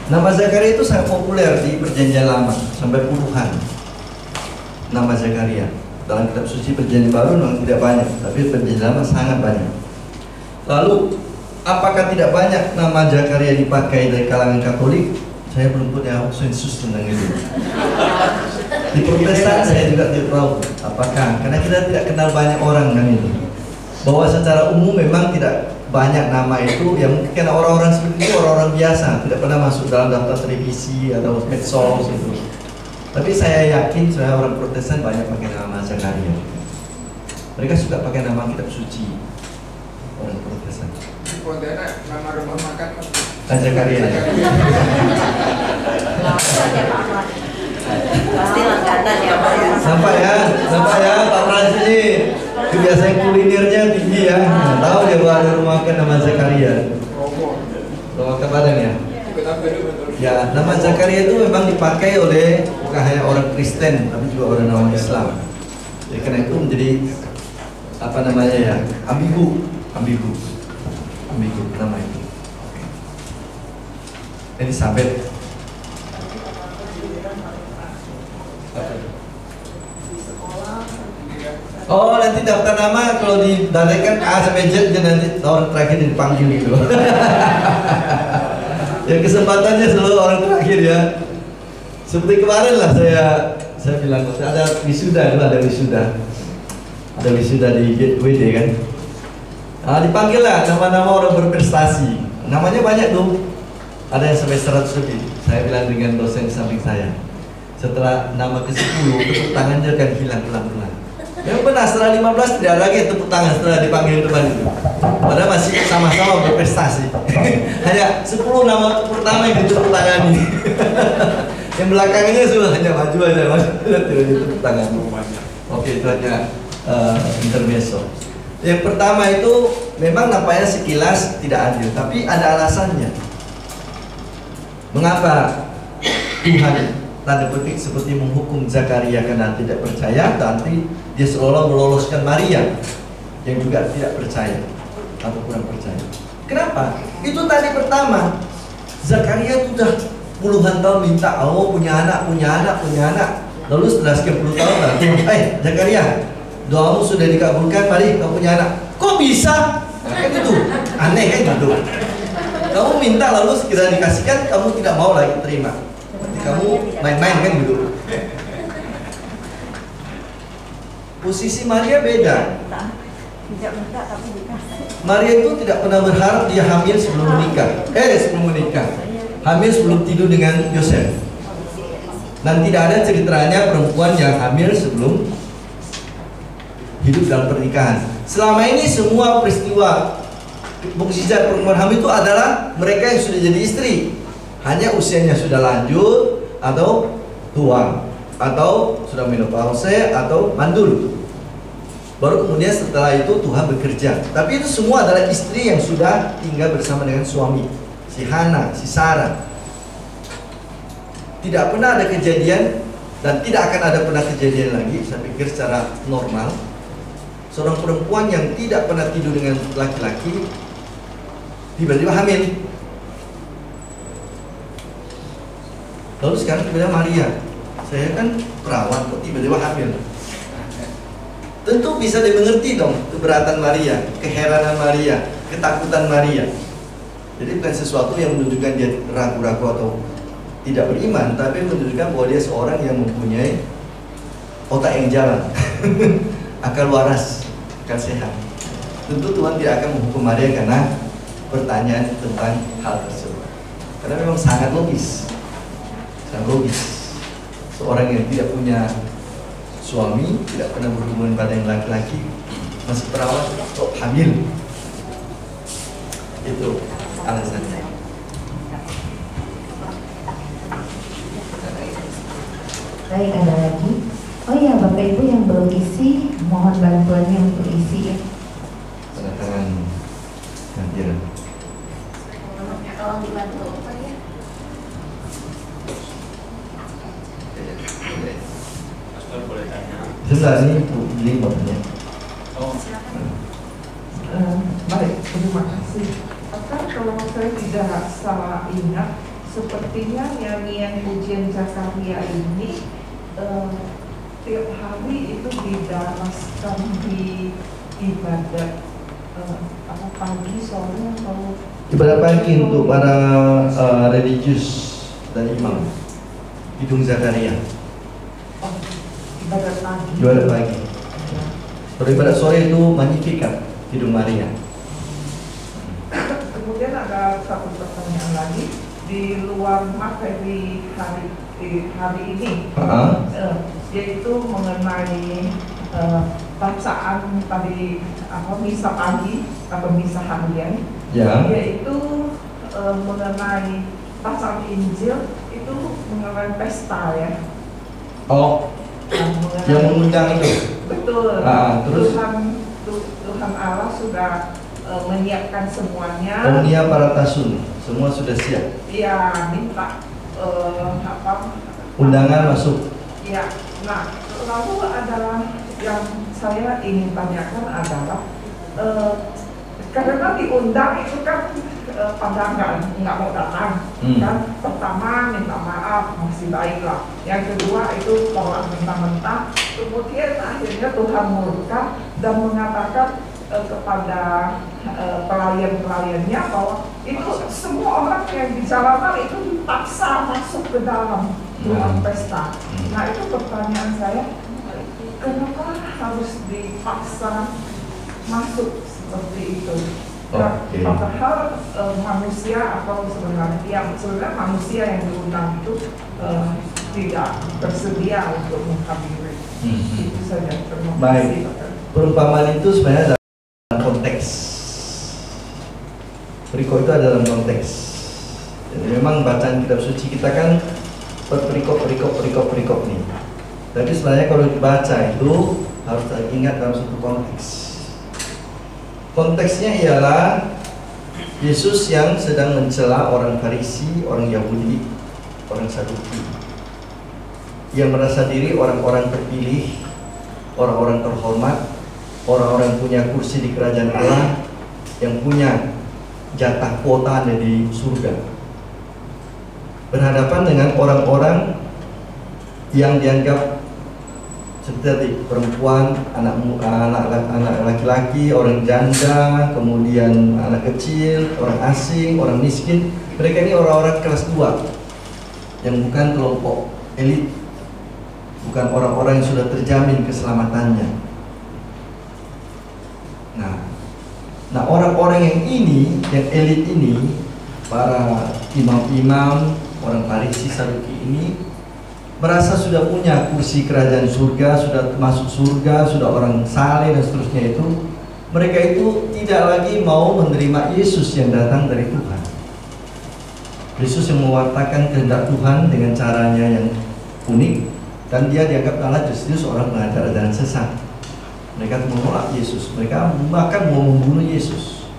Nama Zakaria itu sangat populer di Perjanjian Lama sampai puluhan. Nama Zakaria dalam kitab suci Perjanjian Baru memang tidak banyak, tapi Perjanjian Lama sangat banyak. Lalu apakah tidak banyak nama Zakaria dipakai dari kalangan Katolik? Saya belum punya sensus tentang itu. Di Protestan saya juga tidak tahu apakah, karena kita tidak kenal banyak orang kan itu. Bahwa secara umum memang tidak banyak nama itu, yang mungkin karena orang-orang seperti itu orang-orang biasa, tidak pernah masuk dalam daftar televisi atau medsos itu. Tapi saya yakin saya orang Protestan banyak pakai nama Zakaria. Mereka suka pakai nama kitab suci. Orang Protestan. Di Pontianak nama rumah makan Zakaria. Pasti langganan ya, Pak ya. Sampai ya Pak Frans ini kebiasaan kulinernya tinggi ya. Tahu dia bahwa ada rumah makan nama Zakaria. Rumah makan Padang ya. Ya, nama Zakaria itu memang dipakai oleh bukan hanya orang Kristen, tapi juga orang Islam. Jadi karena itu menjadi apa namanya ya, ambigu nama itu. Elizabeth. Oh, nanti daftar nama kalau didalekan A sampai Z, nanti orang terakhir dipanggil gitu. Ya kesempatannya selalu orang terakhir ya. Seperti kemarin lah saya bilang ada wisuda, ada wisuda di WD kan. Nah, dipanggil lah nama-nama orang berprestasi. Namanya banyak tuh. Ada yang sampai 100 lebih. Saya bilang dengan dosen di samping saya. Setelah nama ke-10, tepuk tangan dia akan hilang pelan-pelan. Yang benar setelah 15 tidak lagi tepuk tangan setelah dipanggil depan itu. Padahal masih sama-sama berprestasi. Hanya 10 nama pertama yang ditepuk tangani. Yang belakangnya sudah hanya maju aja, tidak ditepuk tangan. Oke, itu hanya intermezzo. Yang pertama itu memang nampaknya sekilas tidak adil, tapi ada alasannya. Mengapa Tuhan tanda petik seperti menghukum Zakaria karena tidak percaya, nanti dia seolah meloloskan Maria yang juga tidak percaya atau kurang percaya. Kenapa? Itu tadi pertama, Zakaria sudah puluhan tahun minta, oh punya anak. Lalu setelah sekian puluh tahun nanti, Zakaria, doamu sudah dikabulkan, mari kau punya anak. Kok bisa? Nah, kan itu aneh kan gitu. Kamu minta lalu segera dikasihkan, kamu tidak mau lagi terima. Kamu main-main kan gitu. Posisi Maria beda. Tidak minta tapi dikasih. Maria itu tidak pernah berharap dia hamil sebelum menikah. Hamil sebelum tidur dengan Yosef. Dan tidak ada ceritanya perempuan yang hamil sebelum hidup dalam pernikahan. Selama ini semua peristiwa mukjizat perempuan hamil itu adalah mereka yang sudah jadi istri. Hanya usianya sudah lanjut atau tua atau sudah menopause atau mandul. Baru kemudian setelah itu Tuhan bekerja. Tapi itu semua adalah istri yang sudah tinggal bersama dengan suami, si Hana, si Sarah. Tidak pernah ada kejadian dan tidak akan ada pernah kejadian lagi, saya pikir secara normal, seorang perempuan yang tidak pernah tidur dengan laki-laki tiba-tiba hamil. Lalu sekarang tiba-tiba Maria, saya kan perawat kok tiba-tiba hamil. Tentu bisa dimengerti dong keberatan Maria, keheranan Maria, ketakutan Maria. Jadi bukan sesuatu yang menunjukkan dia ragu-ragu atau tidak beriman, tapi menunjukkan bahwa dia seorang yang mempunyai otak yang jalan, akal waras, akal sehat. Tentu Tuhan tidak akan menghukum Maria karena pertanyaan tentang hal tersebut, karena memang sangat logis. Seorang yang tidak punya suami, tidak pernah berhubungan pada yang laki-laki, masih perawat, kok hamil. Itu alasannya. Baik, ada lagi. Oh ya, Bapak Ibu yang belum isi, mohon bantuannya untuk isi ya. Tanda tangan gantian. Tolong dibantu Pak ya. Sebentar, ini beli bapaknya. Baik, terima kasih. Kan kalau saya tidak salah ingat, sepertinya nyanyian pujian Zakaria ini tiap hari itu didaraskan di ibadat pagi, sore atau Ibadat pagi untuk para religius dan imam. Hidung Zakaria. ibadat pagi. Ibadat pagi. Kalau ibadat sore itu Magnificat, Hidung Maria. Kemudian ada satu pertanyaan lagi di luar materi hari ini, yaitu mengenai bacaan tadi misa pagi atau misa harian, yaitu mengenai bacaan Injil itu mengenai pesta ya. Oh, yang mengundang itu. Betul. Terus Tuhan Allah sudah menyiapkan semuanya. Omnia Paratasun, semua sudah siap. Iya, minta undangan masuk. Iya. Nah, lalu adalah yang saya ingin tanyakan adalah Karena diundang itu kan pada nggak mau datang. Kan pertama minta maaf masih baiklah. Yang kedua itu tolak mentah-mentah. Kemudian akhirnya Tuhan murka dan mengatakan kepada pelayan-pelayannya bahwa itu semua orang yang di jalanan itu dipaksa masuk ke dalam ruang pesta. Nah itu pertanyaan saya, kenapa harus dipaksa masuk seperti itu? Padahal manusia atau sebenarnya manusia yang diundang itu tidak bersedia untuk menghadiri. Itu saja. Terima kasih. Perumpamaan itu sebenarnya dalam konteks. Perikop itu ada dalam konteks. Jadi memang bacaan kitab suci kita kan perikop nih. Tapi sebenarnya kalau dibaca itu harus ingat dalam satu konteks. Konteksnya ialah Yesus yang sedang mencela orang Farisi, orang Yahudi, orang Saduki, yang merasa diri orang-orang terpilih, orang-orang terhormat, orang-orang punya kursi di kerajaan Allah, yang punya jatah kuota ada di surga, berhadapan dengan orang-orang yang dianggap seperti perempuan, anak laki-laki, orang janda, kemudian anak kecil, orang asing, orang miskin. Mereka ini orang-orang kelas 2 yang bukan kelompok elit, bukan orang-orang yang sudah terjamin keselamatannya. Nah orang-orang yang ini, yang elit ini, para imam-imam, orang Farisi, Saduki ini merasa sudah punya kursi kerajaan surga, sudah masuk surga, sudah orang saleh dan seterusnya itu. Mereka itu tidak lagi mau menerima Yesus yang datang dari Tuhan. Yesus yang mewartakan kehendak Tuhan dengan caranya yang unik, dan dia dianggap Allah justru seorang pengajar ajaran sesat. Mereka menolak Yesus, mereka bahkan mau membunuh Yesus.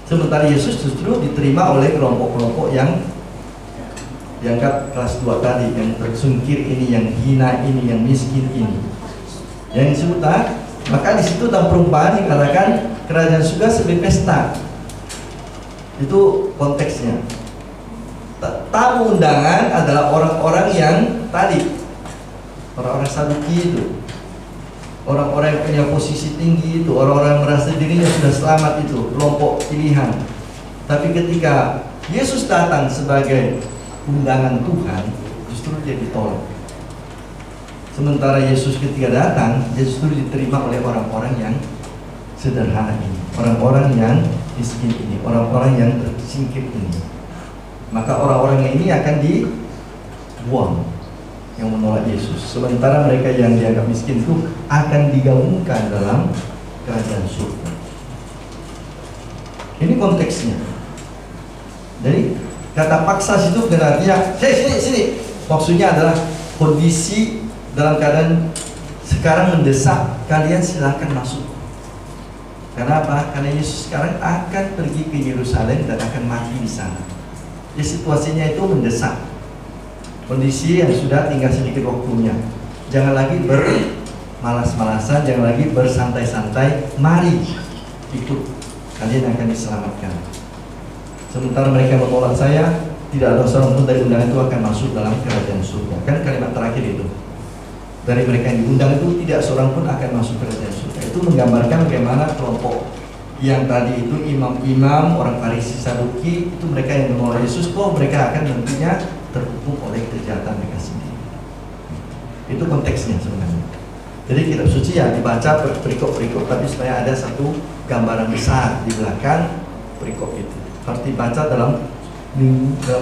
Sementara Yesus justru diterima oleh kelompok-kelompok yang dianggap kelas 2 tadi, yang tersungkir ini, yang hina ini, yang miskin ini, yang disebut. Maka di situ dalam perumpamaan dikatakan kerajaan surga sebagai pesta. Itu konteksnya. Tamu undangan adalah orang-orang yang tadi, orang-orang Saduki itu, orang-orang yang punya posisi tinggi itu, orang-orang yang merasa dirinya sudah selamat itu, kelompok pilihan. Tapi ketika Yesus datang sebagai undangan Tuhan, justru dia ditolak. Sementara Yesus ketika datang, justru diterima oleh orang-orang yang sederhana ini, orang-orang yang miskin ini, orang-orang yang tersingkir ini. Maka orang-orang ini akan dibuang, yang menolak Yesus. Sementara mereka yang dianggap miskin itu akan digabungkan dalam kerajaan surga. Ini konteksnya. Jadi kata paksa situ berarti sini. Maksudnya adalah kondisi dalam keadaan sekarang mendesak, kalian silakan masuk. Karena apa? Karena Yesus sekarang akan pergi ke Yerusalem dan akan mati di sana. Jadi situasinya itu mendesak. Kondisi yang sudah tinggal sedikit waktunya. Jangan lagi bermalas-malasan, jangan lagi bersantai-santai. Mari ikut, kalian akan diselamatkan. Sementara mereka menolak saya, tidak ada seorang pun dari undangan itu akan masuk dalam kerajaan surga. Kan kalimat terakhir itu. Dari mereka yang diundang itu tidak seorang pun akan masuk kerajaan surga. Itu menggambarkan bagaimana kelompok yang tadi itu imam-imam, orang Farisi, Saduki, itu mereka yang menolak Yesus, kok mereka akan tentunya terhukum oleh kejahatan mereka sendiri. Itu konteksnya sebenarnya. Jadi kitab suci ya dibaca perikop-perikop, tapi sebenarnya ada satu gambaran besar di belakang perikop itu. Harus dibaca dalam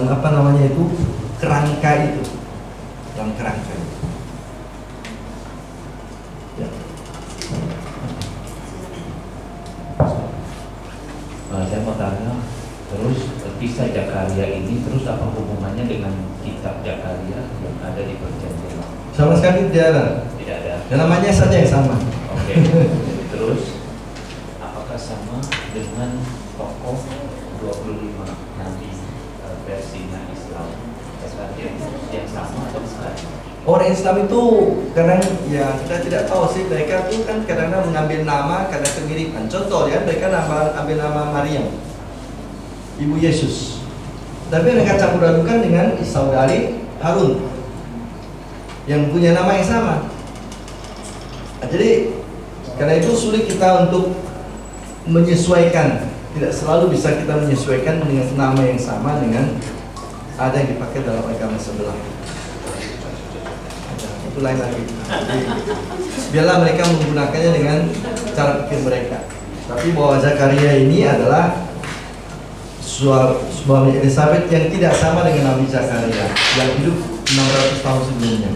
apa namanya itu, kerangka itu, dalam kerangka itu. Ya. Saya mau tanya, terus kisah Zakaria ini terus apa hubungannya dengan kitab Zakaria yang ada di Perjanjian Lama? Sama sekali tidak ada. Tidak ada. Dan namanya saja yang sama. Oke. Terus apakah sama dengan tokoh 25 nabi versinya Islam? Yang sama atau bukan? Orang Islam itu kadang ya kita tidak tahu sih, mereka tuh kan kadang-kadang mengambil nama karena kemiripan. Contoh ya, mereka ambil nama Maryam, ibu Yesus. Tapi mereka campur adukan dengan saudari Harun yang punya nama yang sama. Nah, jadi karena itu sulit kita untuk menyesuaikan. Tidak selalu bisa kita menyesuaikan dengan nama yang sama dengan ada yang dipakai dalam agama sebelah. Itu lain lagi. Jadi, biarlah mereka menggunakannya dengan cara pikir mereka. Tapi bahwa Zakaria ini adalah suami Elizabeth yang tidak sama dengan Nabi Zakaria yang hidup 600 tahun sebelumnya.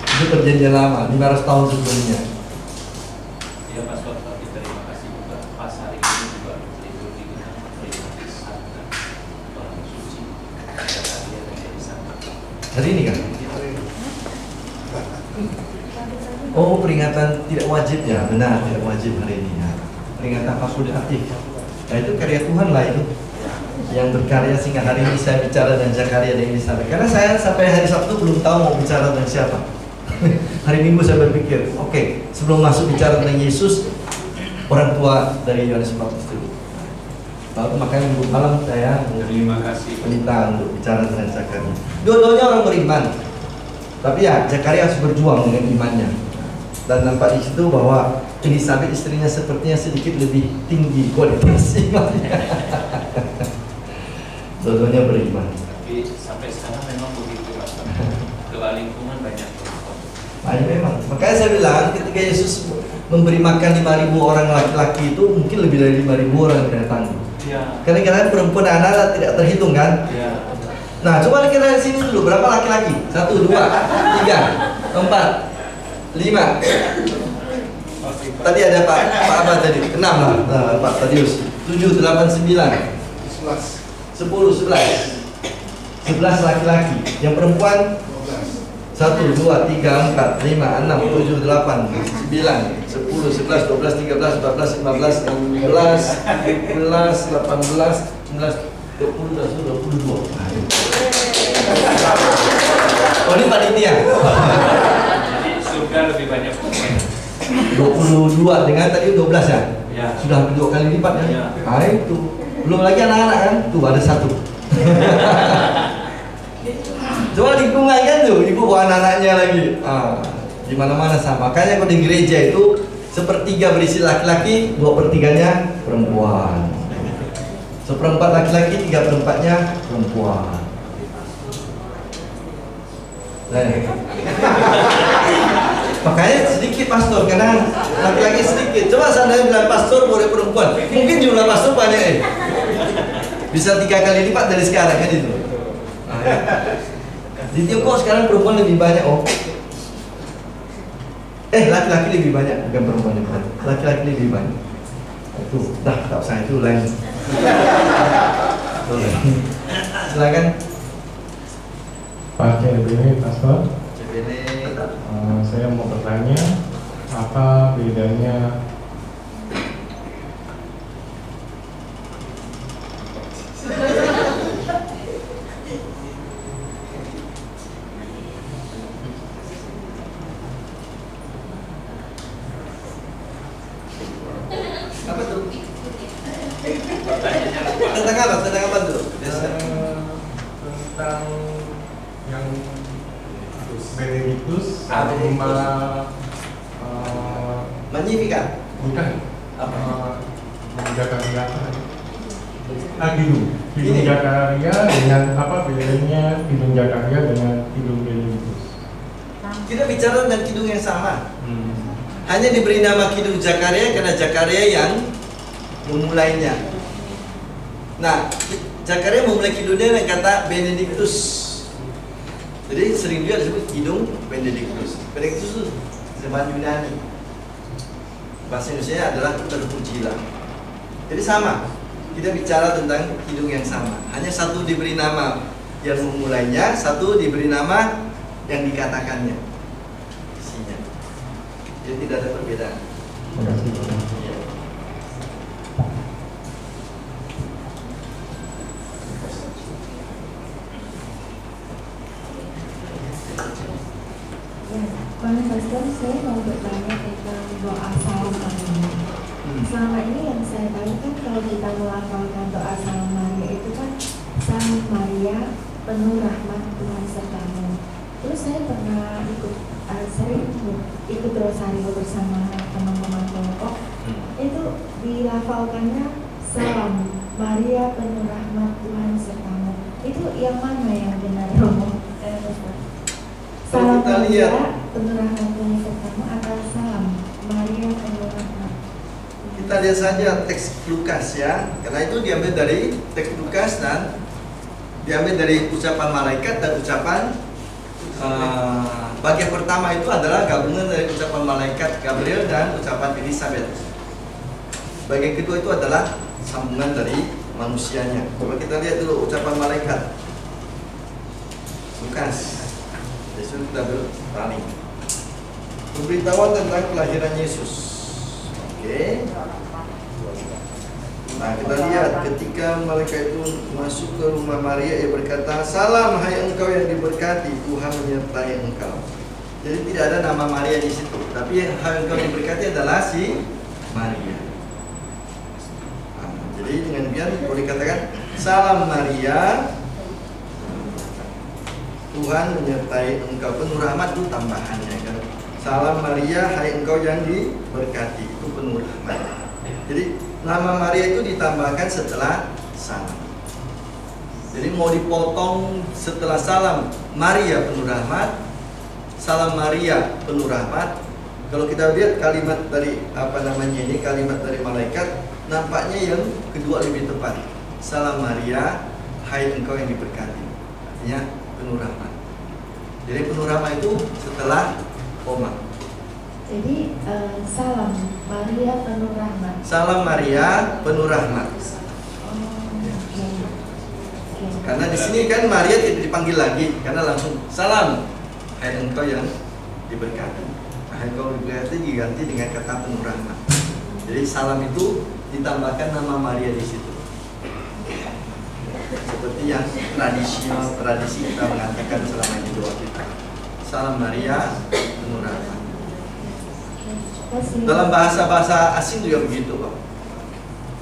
Itu perjanjian lama, 500 tahun sebelumnya. Ya Pastor, tapi terima kasih juga pas hari ini juga liturgi kita memperingati orang suci Zakaria dan Elizabeth. Hari ini kan? Oh, peringatan tidak wajib ya, benar, tidak wajib hari ini ya. Peringatan fakultatif. Nah itu karya Tuhan lah itu, yang berkarya sehingga hari ini saya bicara dengan Zakaria dan Elizabeth. Karena saya sampai hari Sabtu belum tahu mau bicara dengan siapa. Hari Minggu saya berpikir, oke, sebelum masuk bicara tentang Yesus, orang tua dari Yohanes Baptis dulu. Lalu makanya minggu malam saya minta untuk bicara dengan Zakaria. Dua-duanya orang beriman, tapi ya Zakaria harus berjuang dengan imannya. Dan nampak di situ bahwa Elizabeth istrinya sepertinya sedikit lebih tinggi kualitas imannya. Dua-duanya beriman. Tapi sampai sekarang memang begitu Mas. Doa lingkungan banyak. Banyak memang. Makanya saya bilang ketika Yesus memberi makan 5.000 orang laki-laki itu mungkin lebih dari 5.000 orang yang datang. Ya. Karena kadang perempuan dan anak-anak tidak terhitung kan? Ya. Nah, coba kita di sini dulu berapa laki-laki? 1, 2, 3, 4, 5. Tadi ada Pak apa tadi? 6 lah. Nah, Pak Tadius. 7, 8, 9, 10, 11 laki-laki. Yang perempuan 1, 2, 3, 4, 5, 6, 7, 8, 9, 10, 11, 12, 13, 14, 15, 16, 17, 18, 19, 20, 21, 22. Oh, ini panitia. Jadi surga lebih banyak. 22 dengan tadi 12 ya? Ya. Sudah hampir 2 kali lipat ya? Ya. Nah itu. Belum lagi anak-anak kan? Tuh ada 1. Coba lingkungan kan tuh, ibu bawa anak-anaknya lagi. Di mana-mana sama. Makanya kalau di gereja itu 1/3 berisi laki-laki, 2/3-nya perempuan. 1/4 laki-laki, 3/4-nya perempuan. Makanya sedikit pastor, karena laki-laki sedikit. Coba seandainya bilang pastor boleh perempuan, mungkin jumlah pastor banyak bisa 3 kali lipat dari sekarang kan itu. Di Tiongkok sekarang perempuan lebih banyak laki-laki lebih banyak, bukan perempuan lebih banyak. Laki-laki lebih banyak. Itu dah tak usah itu lain. Silakan. Pak CBN, Pastor. CBN. Saya mau bertanya, apa bedanya apa tuh? Tentang apa? Tentang apa tuh? Tentang yang Benedictus sama Magnificat? Bukan. Zakaria Kidung Zakaria dengan apa bedanya Kidung Zakaria dengan Kidung Benedictus? Kita bicara tentang kidung yang sama. Hanya diberi nama Kidung Zakaria karena Zakaria yang memulainya. Nah, Zakaria memulai kidungnya dengan kata Benedictus. Jadi sering juga disebut Kidung Benedictus. Benedictus itu zaman Yunani. Bahasa Indonesia adalah terpujilah. Jadi sama. Kita bicara tentang kidung yang sama. Hanya satu diberi nama yang memulainya, satu diberi nama yang dikatakannya. Isinya. Jadi tidak ada perbedaan. Terima kasih. Ya. Pastor, saya mau bertanya tentang doa Salam Maria. Selama ini yang saya tahu kan kalau kita melafalkan doa Salam Maria itu kan Salam Maria, penuh rahmat Tuhan sertamu. Terus saya pernah sering ikut rosario bersama teman-teman kelompok. Itu dilafalkannya Salam Maria, penuh rahmat Tuhan sertamu. Itu yang mana yang benar, Romo? Salam Maria, penuh rahmat Tuhan sertamu atau Salam Maria, penuh rahmat? Kita lihat saja teks Lukas ya, karena itu diambil dari teks Lukas dan diambil dari ucapan malaikat dan ucapan bagian pertama itu adalah gabungan dari ucapan malaikat Gabriel dan ucapan Elizabeth. Bagian kedua itu adalah sambungan dari manusianya. Coba kita lihat dulu ucapan malaikat Lukas. Yesus sudah berpaling. Pemberitahuan tentang kelahiran Yesus. Oke. Nah, kita lihat ketika malaikat itu masuk ke rumah Maria, ia berkata, "Salam, hai engkau yang diberkati, Tuhan menyertai engkau." Jadi tidak ada nama Maria di situ, tapi yang hai engkau yang diberkati adalah si Maria. Nah, jadi dengan demikian boleh dikatakan, "Salam Maria, Tuhan menyertai engkau." Penuh rahmat itu tambahannya kan. Salam Maria, hai engkau yang diberkati, itu penuh rahmat. Jadi nama Maria itu ditambahkan setelah salam. Jadi mau dipotong setelah salam Maria penuh rahmat, salam Maria penuh rahmat. Kalau kita lihat kalimat dari kalimat dari malaikat, nampaknya yang kedua lebih tepat. Salam Maria, hai engkau yang diberkati. Artinya penuh rahmat. Jadi penuh rahmat itu setelah koma. Jadi salam Maria penuh rahmat. Salam Maria penuh rahmat. Karena di sini kan Maria tidak dipanggil lagi, karena langsung salam hai engkau yang diberkati. Hai engkau diberkati diganti dengan kata penuh rahmat. Jadi salam itu ditambahkan nama Maria di situ. Seperti yang tradisi kita mengatakan selama ini doa kita. Salam Maria penuh rahmat. Dalam bahasa-bahasa asing juga begitu, Pak.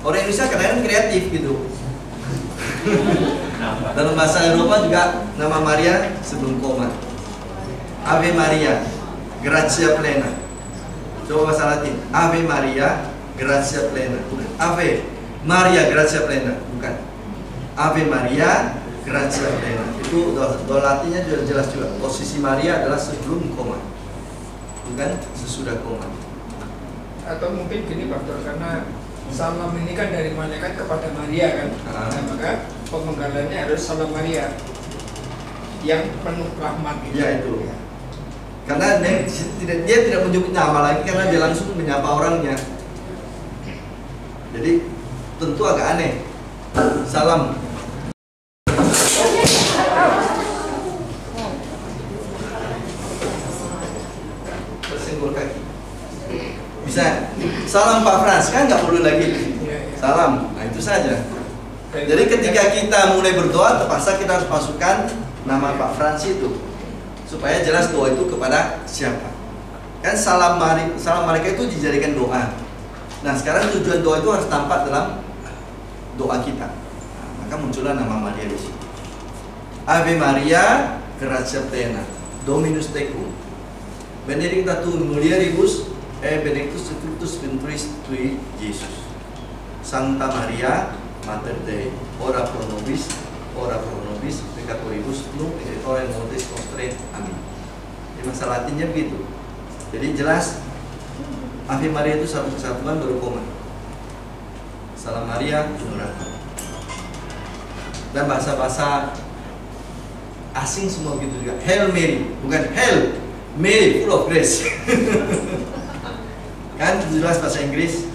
Orang Indonesia kadang-kadang kreatif gitu. Dalam bahasa Eropa juga nama Maria sebelum koma. Ave Maria, gratia plena. Coba bahasa Latin. Ave Maria, gratia plena. Bukan. Ave Maria, gratia plena. Bukan. Ave Maria, gratia plena. Itu doa Latinnya juga jelas juga. Posisi Maria adalah sebelum koma, bukan sesudah koma. Atau mungkin gini Pastor, karena salam ini kan dari malaikat kepada Maria kan. Nah, maka pemenggalannya harus salam Maria yang penuh rahmat gitu. Ya itu. Karena dia tidak menyebut nama lagi, karena dia langsung menyapa orangnya. Jadi tentu agak aneh. Salam. Bersenggol kaki. Bisa. Salam Pak Frans, kan nggak perlu lagi. Salam. Nah itu saja. Jadi ketika kita mulai berdoa, terpaksa kita harus masukkan nama Pak Frans itu, supaya jelas doa itu kepada siapa. Kan salam mereka itu dijadikan doa. Nah sekarang tujuan doa itu harus tampak dalam doa kita. Nah, maka muncullah nama Maria di sini. Ave Maria, gratia plena, Dominus tecum, benedicta tu mulieribus benedictus fructus ventris tui, Jesus. Sancta Maria, Mater Dei, ora pro nobis, peccatoribus, nunc et hora mortis nostrae. Amin. Di bahasa Latinnya begitu. Jadi jelas Ave Maria itu satu kesatuan baru koma. Salam Maria penuh rahmat. Dan bahasa-bahasa asing semua gitu juga. Hail Mary, bukan Hail Mary full of grace. Kan jelas bahasa Inggris.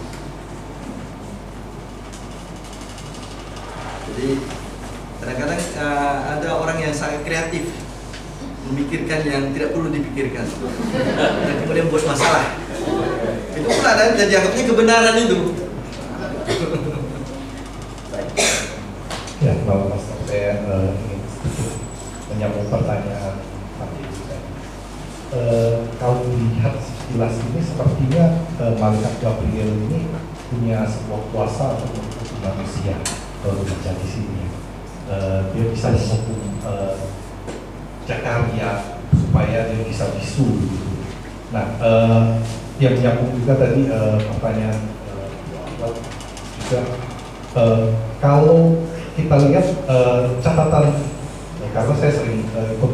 Jadi kadang-kadang ada orang yang sangat kreatif, memikirkan yang tidak perlu dipikirkan, dan kemudian buat masalah. Itu pun ada yang dianggapnya kebenaran itu. Ya, Bapak Pastor, saya ingin menyambung pertanyaan tadi. Tahun sekilas ini sepertinya malaikat Gabriel ini punya sebuah kuasa untuk menghukum manusia kalau baca di sini. Dia bisa menghukum Zakaria supaya dia bisa bisu gitu. Nah, yang menyambung juga tadi pertanyaan juga kalau kita lihat catatan, karena saya sering ikut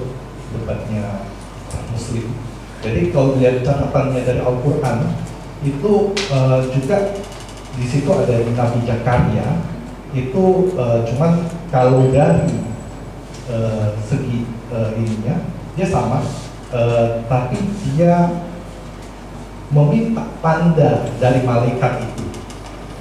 debatnya Muslim. Jadi kalau lihat catatannya dari Al-Quran itu juga di situ ada Nabi Zakaria itu cuman kalau dari segi ininya dia sama, tapi dia meminta tanda dari malaikat itu.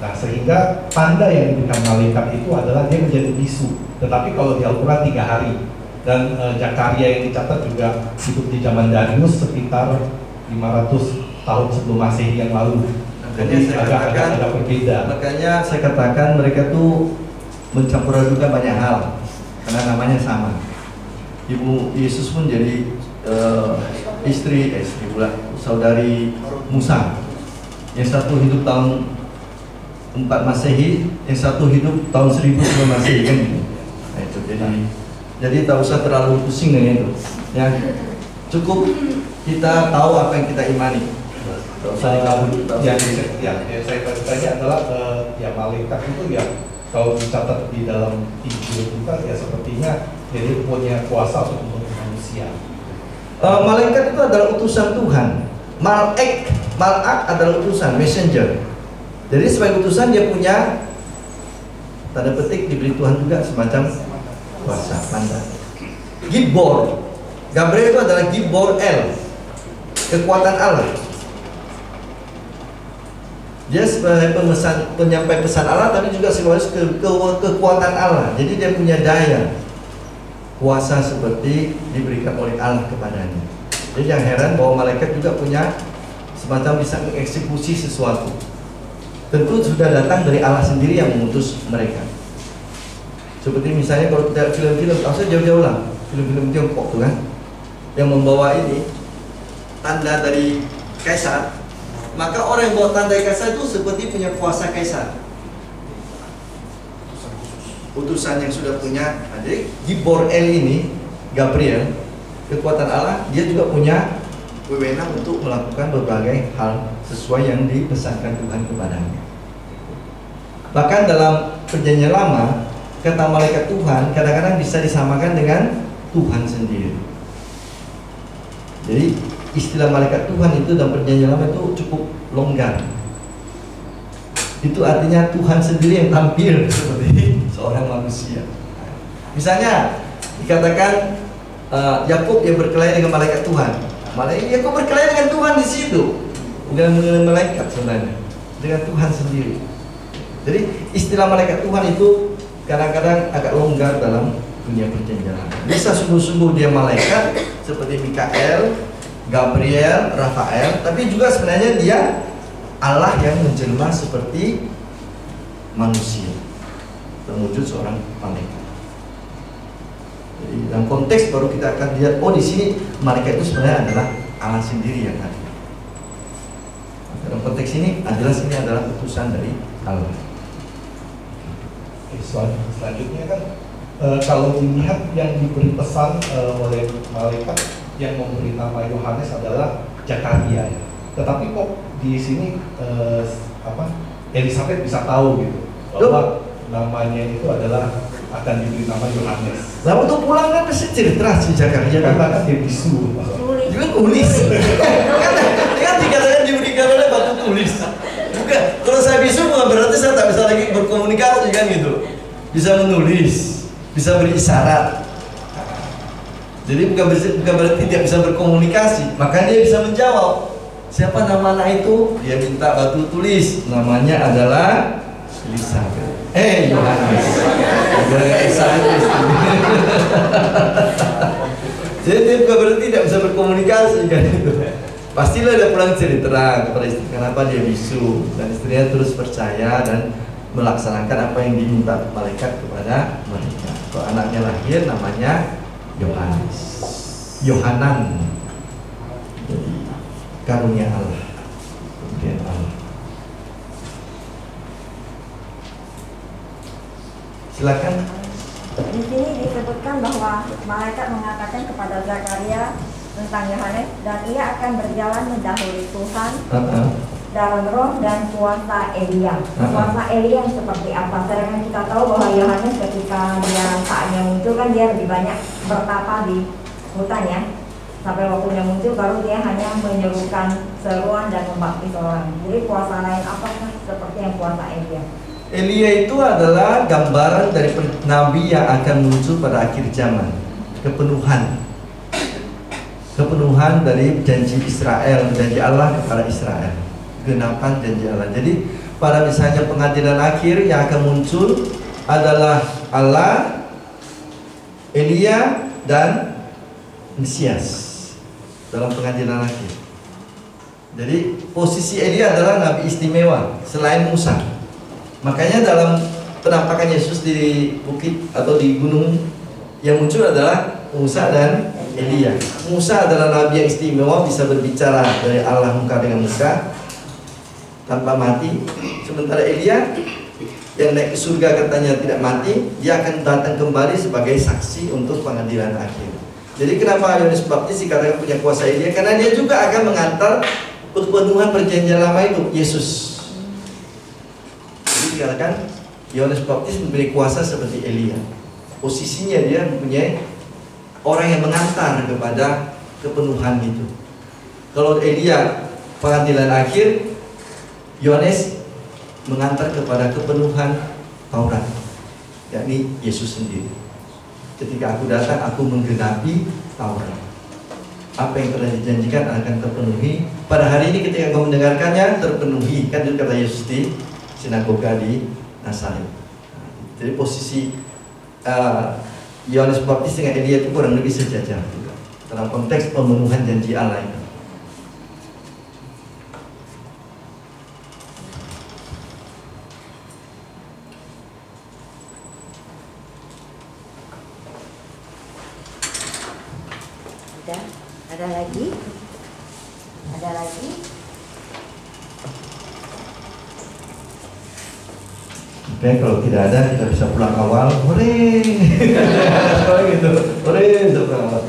Nah, sehingga tanda yang diberikan malaikat itu adalah dia menjadi bisu. Tetapi kalau di Al-Quran 3 hari. Dan Zakaria yang dicatat juga hidup di zaman Darius sekitar 500 tahun sebelum Masehi yang lalu. Jadi agak berbeda. Makanya saya katakan mereka tuh mencampur adukan banyak hal karena namanya sama. Ibu Yesus pun jadi istri pula saudari Musa. Yang satu hidup tahun 4 Masehi, yang satu hidup tahun 1000 sebelum Masehi kan gitu. Nah, itu jadi tak usah terlalu pusing dengan itu. Ya, cukup kita tahu apa yang kita imani. Tak usah dikabul. Yang saya tanya adalah ya malaikat itu ya kalau dicatat di dalam Injil kita ya sepertinya jadi punya kuasa untuk membunuh manusia. Malaikat itu adalah utusan Tuhan. Malak adalah utusan, messenger. Jadi sebagai utusan dia punya tanda petik diberi Tuhan juga semacam kuasa pandang. Gibor, Gabriel itu adalah Gibor El, kekuatan Allah. Dia sebagai penyampai pesan Allah, tapi juga sekaligus kekuatan Allah. Jadi dia punya daya, kuasa seperti diberikan oleh Allah kepadanya. Jadi yang heran bahwa malaikat juga punya semacam bisa mengeksekusi sesuatu. Tentu sudah datang dari Allah sendiri yang mengutus mereka. Seperti misalnya kalau kita film-film, maksudnya jauh-jauh lah, film-film Tiongkok tuh kan, yang membawa ini tanda dari kaisar, maka orang yang bawa tanda kaisar itu seperti punya kuasa kaisar, utusan yang sudah punya. Jadi Gibor El ini, Gabriel, kekuatan Allah, dia juga punya wewenang untuk melakukan berbagai hal sesuai yang dipesankan Tuhan kepadanya. Bahkan dalam Perjanjian Lama, kata malaikat Tuhan kadang-kadang bisa disamakan dengan Tuhan sendiri. Jadi istilah malaikat Tuhan itu dalam Perjanjian Lama itu cukup longgar. Itu artinya Tuhan sendiri yang tampil seperti seorang manusia. Misalnya dikatakan Yakub yang berkelahi dengan malaikat Tuhan. Yakub berkelahi dengan Tuhan di situ, bukan dengan malaikat sebenarnya, dengan Tuhan sendiri. Jadi istilah malaikat Tuhan itu kadang-kadang agak longgar dalam dunia perjanjian. Bisa sungguh-sungguh dia malaikat seperti Mikael, Gabriel, Rafael, tapi juga sebenarnya dia Allah yang menjelma seperti manusia, terwujud seorang malaikat. Jadi dalam konteks baru kita akan lihat, oh di sini malaikat itu sebenarnya adalah Allah sendiri yang hadir. Dalam konteks ini adalah utusan dari Allah. Selanjutnya kan kalau dilihat yang diberi pesan oleh malaikat yang memberi nama Yohanes adalah Zakaria, ya. Tetapi kok di sini Elizabeth bisa tahu gitu bahwa namanya itu adalah akan diberi nama Yohanes. Lalu waktu pulang kan pasti cerita si Zakaria katakan dia bisu, juga tulis. Kan dikatakan diberikan oleh batu tulis. Bukan, kalau saya bisu bukan berarti saya tak bisa lagi berkomunikasi kan gitu. Bisa menulis, bisa berisyarat. Jadi bukan berarti tidak bisa berkomunikasi. Maka dia bisa menjawab. Siapa nama anak itu? Dia minta batu tulis. Namanya adalah Elizabeth. Yohanes. Jadi dia bukan berarti tidak bisa berkomunikasi kan itu. Pastilah dia pulang cerita kepada istri kenapa dia bisu, dan istrinya terus percaya dan melaksanakan apa yang diminta malaikat kepada mereka. Kalau anaknya lahir namanya Yohanes, Yohanan. Jadi karunia Allah, pemberian Allah. Silakan. Di sini disebutkan bahwa malaikat mengatakan kepada Zakaria tentang Yohanes, dan ia akan berjalan mendahului Tuhan dalam roh dan kuasa Elia. Kuasa Elia seperti apa? Sedangkan kita tahu bahwa Yohanes ketika dia saatnya muncul kan dia lebih banyak bertapa di hutan ya. Sampai waktunya muncul baru dia hanya menyerukan seruan dan membaptis orang. Jadi kuasa lain apakah seperti yang kuasa Elia? Elia itu adalah gambaran dari nabi yang akan muncul pada akhir zaman. Kepenuhan dari janji Israel, janji Allah kepada Israel, genapan janji Allah. Jadi pada misalnya pengadilan akhir yang akan muncul adalah Allah, Elia, dan Mesias dalam pengadilan akhir. Jadi posisi Elia adalah nabi istimewa selain Musa. Makanya dalam penampakan Yesus di bukit atau di gunung yang muncul adalah Musa dan Elia. Musa adalah nabi yang istimewa, bisa berbicara dari Allah muka dengan muka tanpa mati. Sementara Elia yang naik ke surga katanya tidak mati, dia akan datang kembali sebagai saksi untuk pengadilan akhir. Jadi kenapa Yohanes Pembaptis dikatakan punya kuasa Elia? Karena dia juga akan mengantar pemenuhan perjanjian lama itu, Yesus. Dikatakan Yohanes Pembaptis memiliki kuasa seperti Elia. Posisinya dia mempunyai orang yang mengantar kepada kepenuhan itu. Kalau Elia pengadilan akhir, Yohanes mengantar kepada kepenuhan Taurat, yakni Yesus sendiri. Ketika aku datang, aku menggenapi Taurat. Apa yang telah dijanjikan akan terpenuhi. Pada hari ini ketika kau mendengarkannya, terpenuhi. Kan itu kata Yesus di sinagoga di Nazaret. Jadi posisi Yohanes Pembaptis dengan Elia itu kurang lebih sejajar juga dalam konteks pemenuhan janji Allah itu. Udah, ada lagi? Ada lagi? Oke, kalau tidak ada kita bisa pulang awal. Hore, gitu. Hore, untuk pulang awal.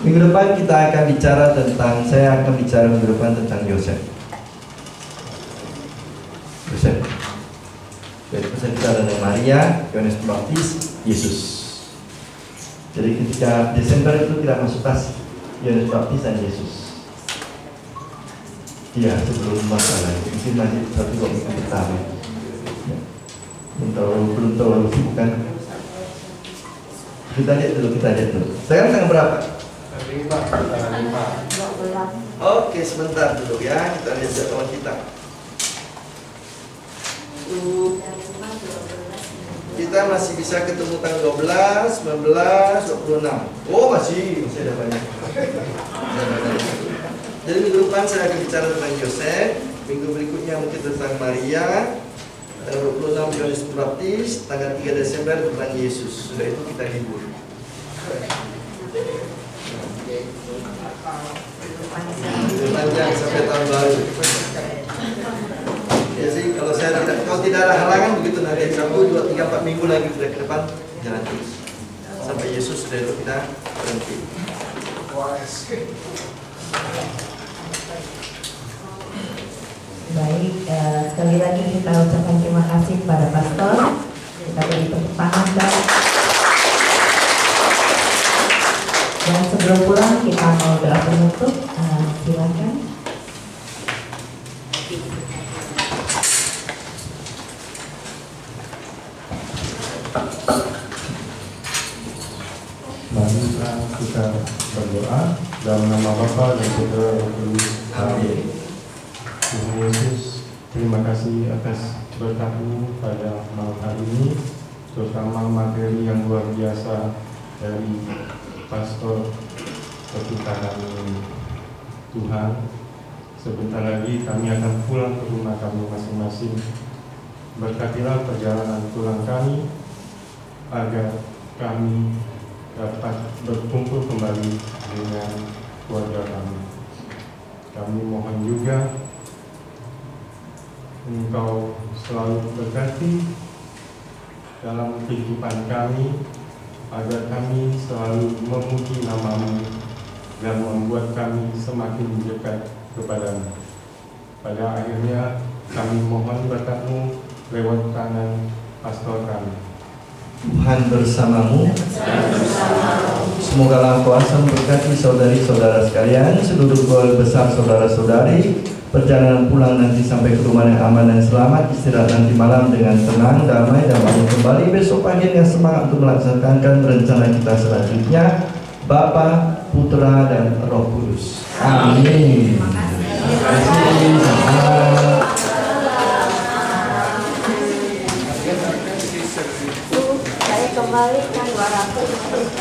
Minggu depan kita akan bicara tentang, saya akan bicara minggu depan tentang Yosef. Jadi pesan kita ada Maria, Yohanes Pembaptis, Yesus. Jadi ketika Desember itu tidak masuk tas Yohanes Pembaptis dan Yesus. Iya, sebelum masalah. Mungkin masih 1-2 minggu pertama. Belum terlalu sibuk kan? Kita lihat dulu. Sekarang tanggal berapa? 5. Oke, sebentar dulu ya. Kita lihat jadwal kita. Kita masih bisa ketemu tanggal 12, 19, 26. Oh, masih ada banyak. Jadi minggu depan saya akan bicara tentang Yosef. Minggu berikutnya mungkin tentang Maria. Tanggal 26 Yohanes Pembaptis, tanggal 3 Desember tentang Yesus. Sudah itu kita libur. Panjang sampai tahun baru. Ya sih, kalau tidak ada halangan begitu nanti 1, 2, 3, 4 minggu lagi sudah ke depan jalan terus. Sampai Yesus sudah itu kita berhenti. Baik, sekali lagi kita ucapkan terima kasih kepada Pastor. Kita beri tepuk tangan dan sebelum pulang kita mau doa penutup. Silakan. Mari kita berdoa dalam nama Bapa dan Putra dan Roh Kudus. Amin. Tuhan Yesus, terima kasih atas berkat-Mu pada malam hari ini, terutama materi yang luar biasa dari Pastor pertukaran Tuhan. Sebentar lagi kami akan pulang ke rumah kami masing-masing. Berkatilah perjalanan pulang kami agar kami dapat berkumpul kembali dengan keluarga kami. kami mohon juga Engkau selalu berkati dalam kehidupan kami, agar kami selalu memuji nama-Mu dan membuat kami semakin dekat kepadamu. Pada akhirnya kami mohon berkat-Mu lewat tangan pastor kami. Tuhan bersamamu. Semoga kuasa memberkati saudari-saudara sekalian, seluruh keluarga besar saudara-saudari, perjalanan pulang nanti sampai ke rumah yang aman dan selamat, istirahat nanti malam dengan tenang, damai, dan bangun kembali besok pagi dengan semangat untuk melaksanakan rencana kita selanjutnya. Bapa, Putra, dan Roh Kudus. Amin. Terima kasih. Saya kembalikan 200.